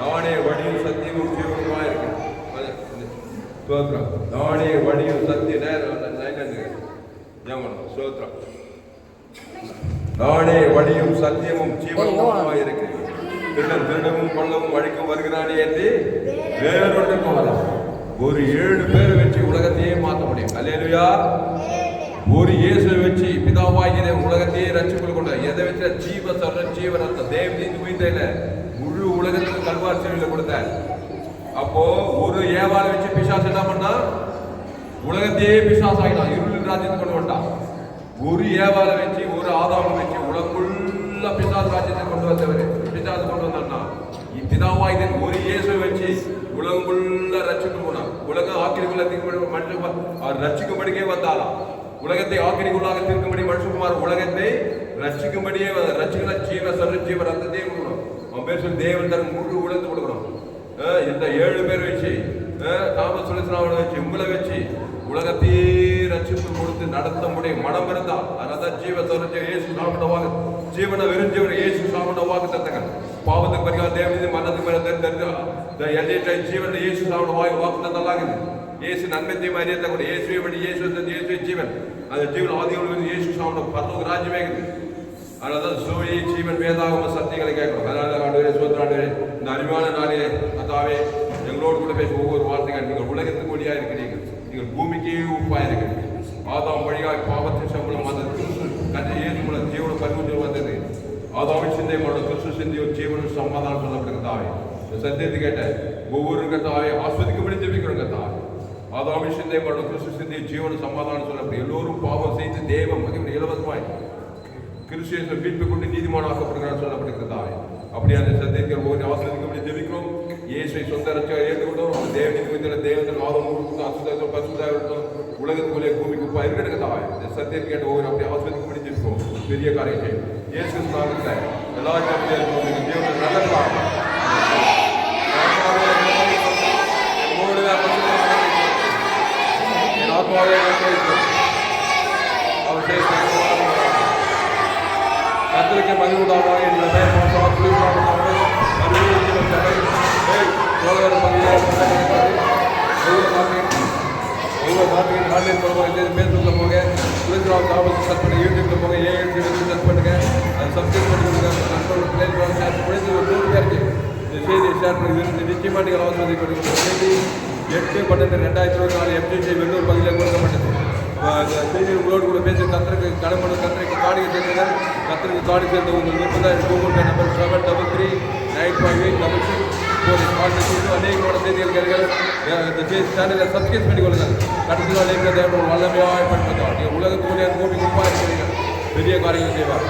நானே வழியும் சத்தியமும் ஜீவனமாய் இருக்கிறேன். ஸ்தோத்திரம். நானே வழியும் சத்திய ஸ்தோத்திரம். நானே வழியும் சத்தியமும் ஜீவனமாய் இருக்கிறேன், திருடவும் கொல்லவும் அழிக்கும் வருகிறானே என்று வேறொன்றுக்கு வரும். ஒரு 7 பேரை வச்சு உலகத்தையே மாற்ற முடியும். அல்லேலூயா. ஒரு இயேசுவை வச்சு பிதாவாகிய உலகத்தையே ரட்சிப்புகள் கொண்ட எதை வச்ச ஜீவ சொல்ற ஜீவனத்தை தேவனின் உயிர்த்தையில முழு உலகத்துக்கு கல்வாரி சேவையில கொடுத்தார். அப்போ ஒரு ஏவாளை வச்சு பிசாசு என்ன பண்ணா உலகத்தையே பிசாசு ஆகிட்டான், இருள் ராஜ்யத்தை கொண்டு வந்தான். ஒரு ஏவாளை வச்சு ஒரு ஆதாமை வச்சு உலகுள்ள பிசாசு ராஜ்யத்தை கொண்டு வந்தவர் பிசாசு கொண்டு வந்தான்னா பிதாவாகிய ஒரு இயேசுவை வச்சு உலகம் உள்ள ரட்சிக்கு போனான். உலகம் ஆக்கிரிக்குள்ள மனுஷன் அவர் ரட்சிக்கும்படிக்கே வந்தாலாம். உலகத்தை ஆக்கிரிக்குள்ளாக தீர்க்கும்படி மனுஷகுமார் உலகத்தை ரட்சிக்கும்படியே ரட்சிக்கல ஜீவ சொல்ற ஜீவ ரத்தத்தையே கொடுக்கணும். அவன் பேர் சொல்லி தேவன் தரும் முழு உலகத்தை கொடுக்கணும். இந்த 7 பேர் வச்சு தாமஸ் சுலேசனாவை வச்சு உங்களை வச்சு உலகத்தையே ரட்சிப்பு கொடுத்து நடத்த முடியும். மனம் இருந்தா அதனால்தான் ஜீவ சொல்ற இயேசு சாமண்டவாக ஜீவனை வெறுஞ்சவன் இயேசு சாமண்டவாக தந்தங்க பாவத்துக்கு பரிகா தேவனி மனத்துக்கு மேல ஜீவன் இயேசு சாமண்டவாக வாக்கு தந்தலாகுது. இயேசு நன்மத்தை அறியத்த கூட இயேசுவை படி இயேசு ஜீவன் அந்த ஜீவன் ஆதிகள் இயேசு சாமண்ட பரலோக ராஜ்யமே இருக்குது. அதனால்தான் சூழி ஜீவன் வேதாகம சத்தியங்களை கேட்கணும். அதனால ஆண்டவரே சோதராண்டவரே இந்த அறிவான நாளே அதாவே எங்களோடு கூட பேச ஒவ்வொரு வார்த்தைகள் நீங்கள் உலகத்துக்கு ஒளியா இருக்கிறீர்கள், நீங்கள் பூமிக்கே உப்பா இருக்கிறீர்கள். ஆதாம் வழியாக பாவத்தின் சம்பளம் வந்தது, கதை ஏழு மூலம் ஜீவன பரிமுறை வந்தது. ஆதாமின் சிந்தை மூலம் கிறிஸ்து சிந்தையும் ஜீவனும் சமாதானம் சொல்லப்படுங்க தாவே. இந்த சத்தியத்தை கேட்ட ஒவ்வொரு கத்தாவே ஆஸ்வதிக்கும்படி ஜெபிக்கிறோங்க தாவே. ஆதாமின் சிந்தை மூலம் கிறிஸ்து சிந்தையும் ஜீவனும் சமாதானம் சொல்லப்படும். எல்லோரும் பாவம் செய்து தேவ மகிமை இலவசமாய் கிறிஸ்துவை மீட்பை கொண்டு நீதிமானாக்கப்படுகிறார் சொல்லப்பட்டிருக்கிறதாவே அப்படியான சத்தியத்தை ஒவ்வொரு ஆசிரியர்கள் ஜெபிக்கிறோம். இயேசுவை சொந்த ரட்சகராக ஏற்றுக்கொண்டோம். தேவனுக்கு தேவன் ஆதம் அசுத்தம் பசுதாகட்டும் உலகத்துக்குள்ளே பூமிக்கு உப்பா இருக்கிறதாவே இந்த சத்தியம் கேட்ட ஒவ்வொரு அப்படி ஆசிரியருக்கு ஜெபிப்போம். பெரிய காரியம் செய்யும். இயேசு நாமத்தில் எல்லா ஜனத்தையும் தேவன் நல்லதாக என் ஆத்மாவே அவர் கத்திரிக்க மதிவுடாவாக பேஸ்புக்கில் போங்க, புரிஞ்சுராவ் காவல் சர்ச் பண்ணுங்க, யூடியூப்ல போங்க, ஏஎல்டி சர்ச் பண்ணுங்க, அதை சப்ஸ்கிரைப் பண்ணி கொடுங்க. நண்பர்கள் பிள்ளைகள் ஷேர் பண்ணி ஒரு 100 பேருக்கு இந்த செய்தியை ஷேர் பண்ணி நிச்சயமாக நீங்கள் அவசரத்தை கொடுங்க. செய்தி 8/12/2024 MJJ வெள்ளூர் பகுதியில் கொடுக்கப்பட்டது. செய்தி உங்களோடு கூட பேசி கத்திரிக்கு கடம்படு கத்திரிக்கு காணிக்கை சேர்ந்தவர் கத்திரிக்கு காணி சேர்ந்த உங்கள் விருப்பம் கூகுள் பே நம்பர் 733-958-6646 கால் செய்து அநேகமான செய்திகள் கேளுங்கள். இந்த சேனலை சப்ஸ்கிரைப் பண்ணிக் கொள்ளுங்கள். கடைசி நாள் தேவன் வல்லமையாக பயன்படுத்துவார். நீங்கள் உலகத்துக்குள்ளே பூமிக்கு உப்பாக இருக்கிறீர்கள். பெரிய காரியங்கள் செய்வார்.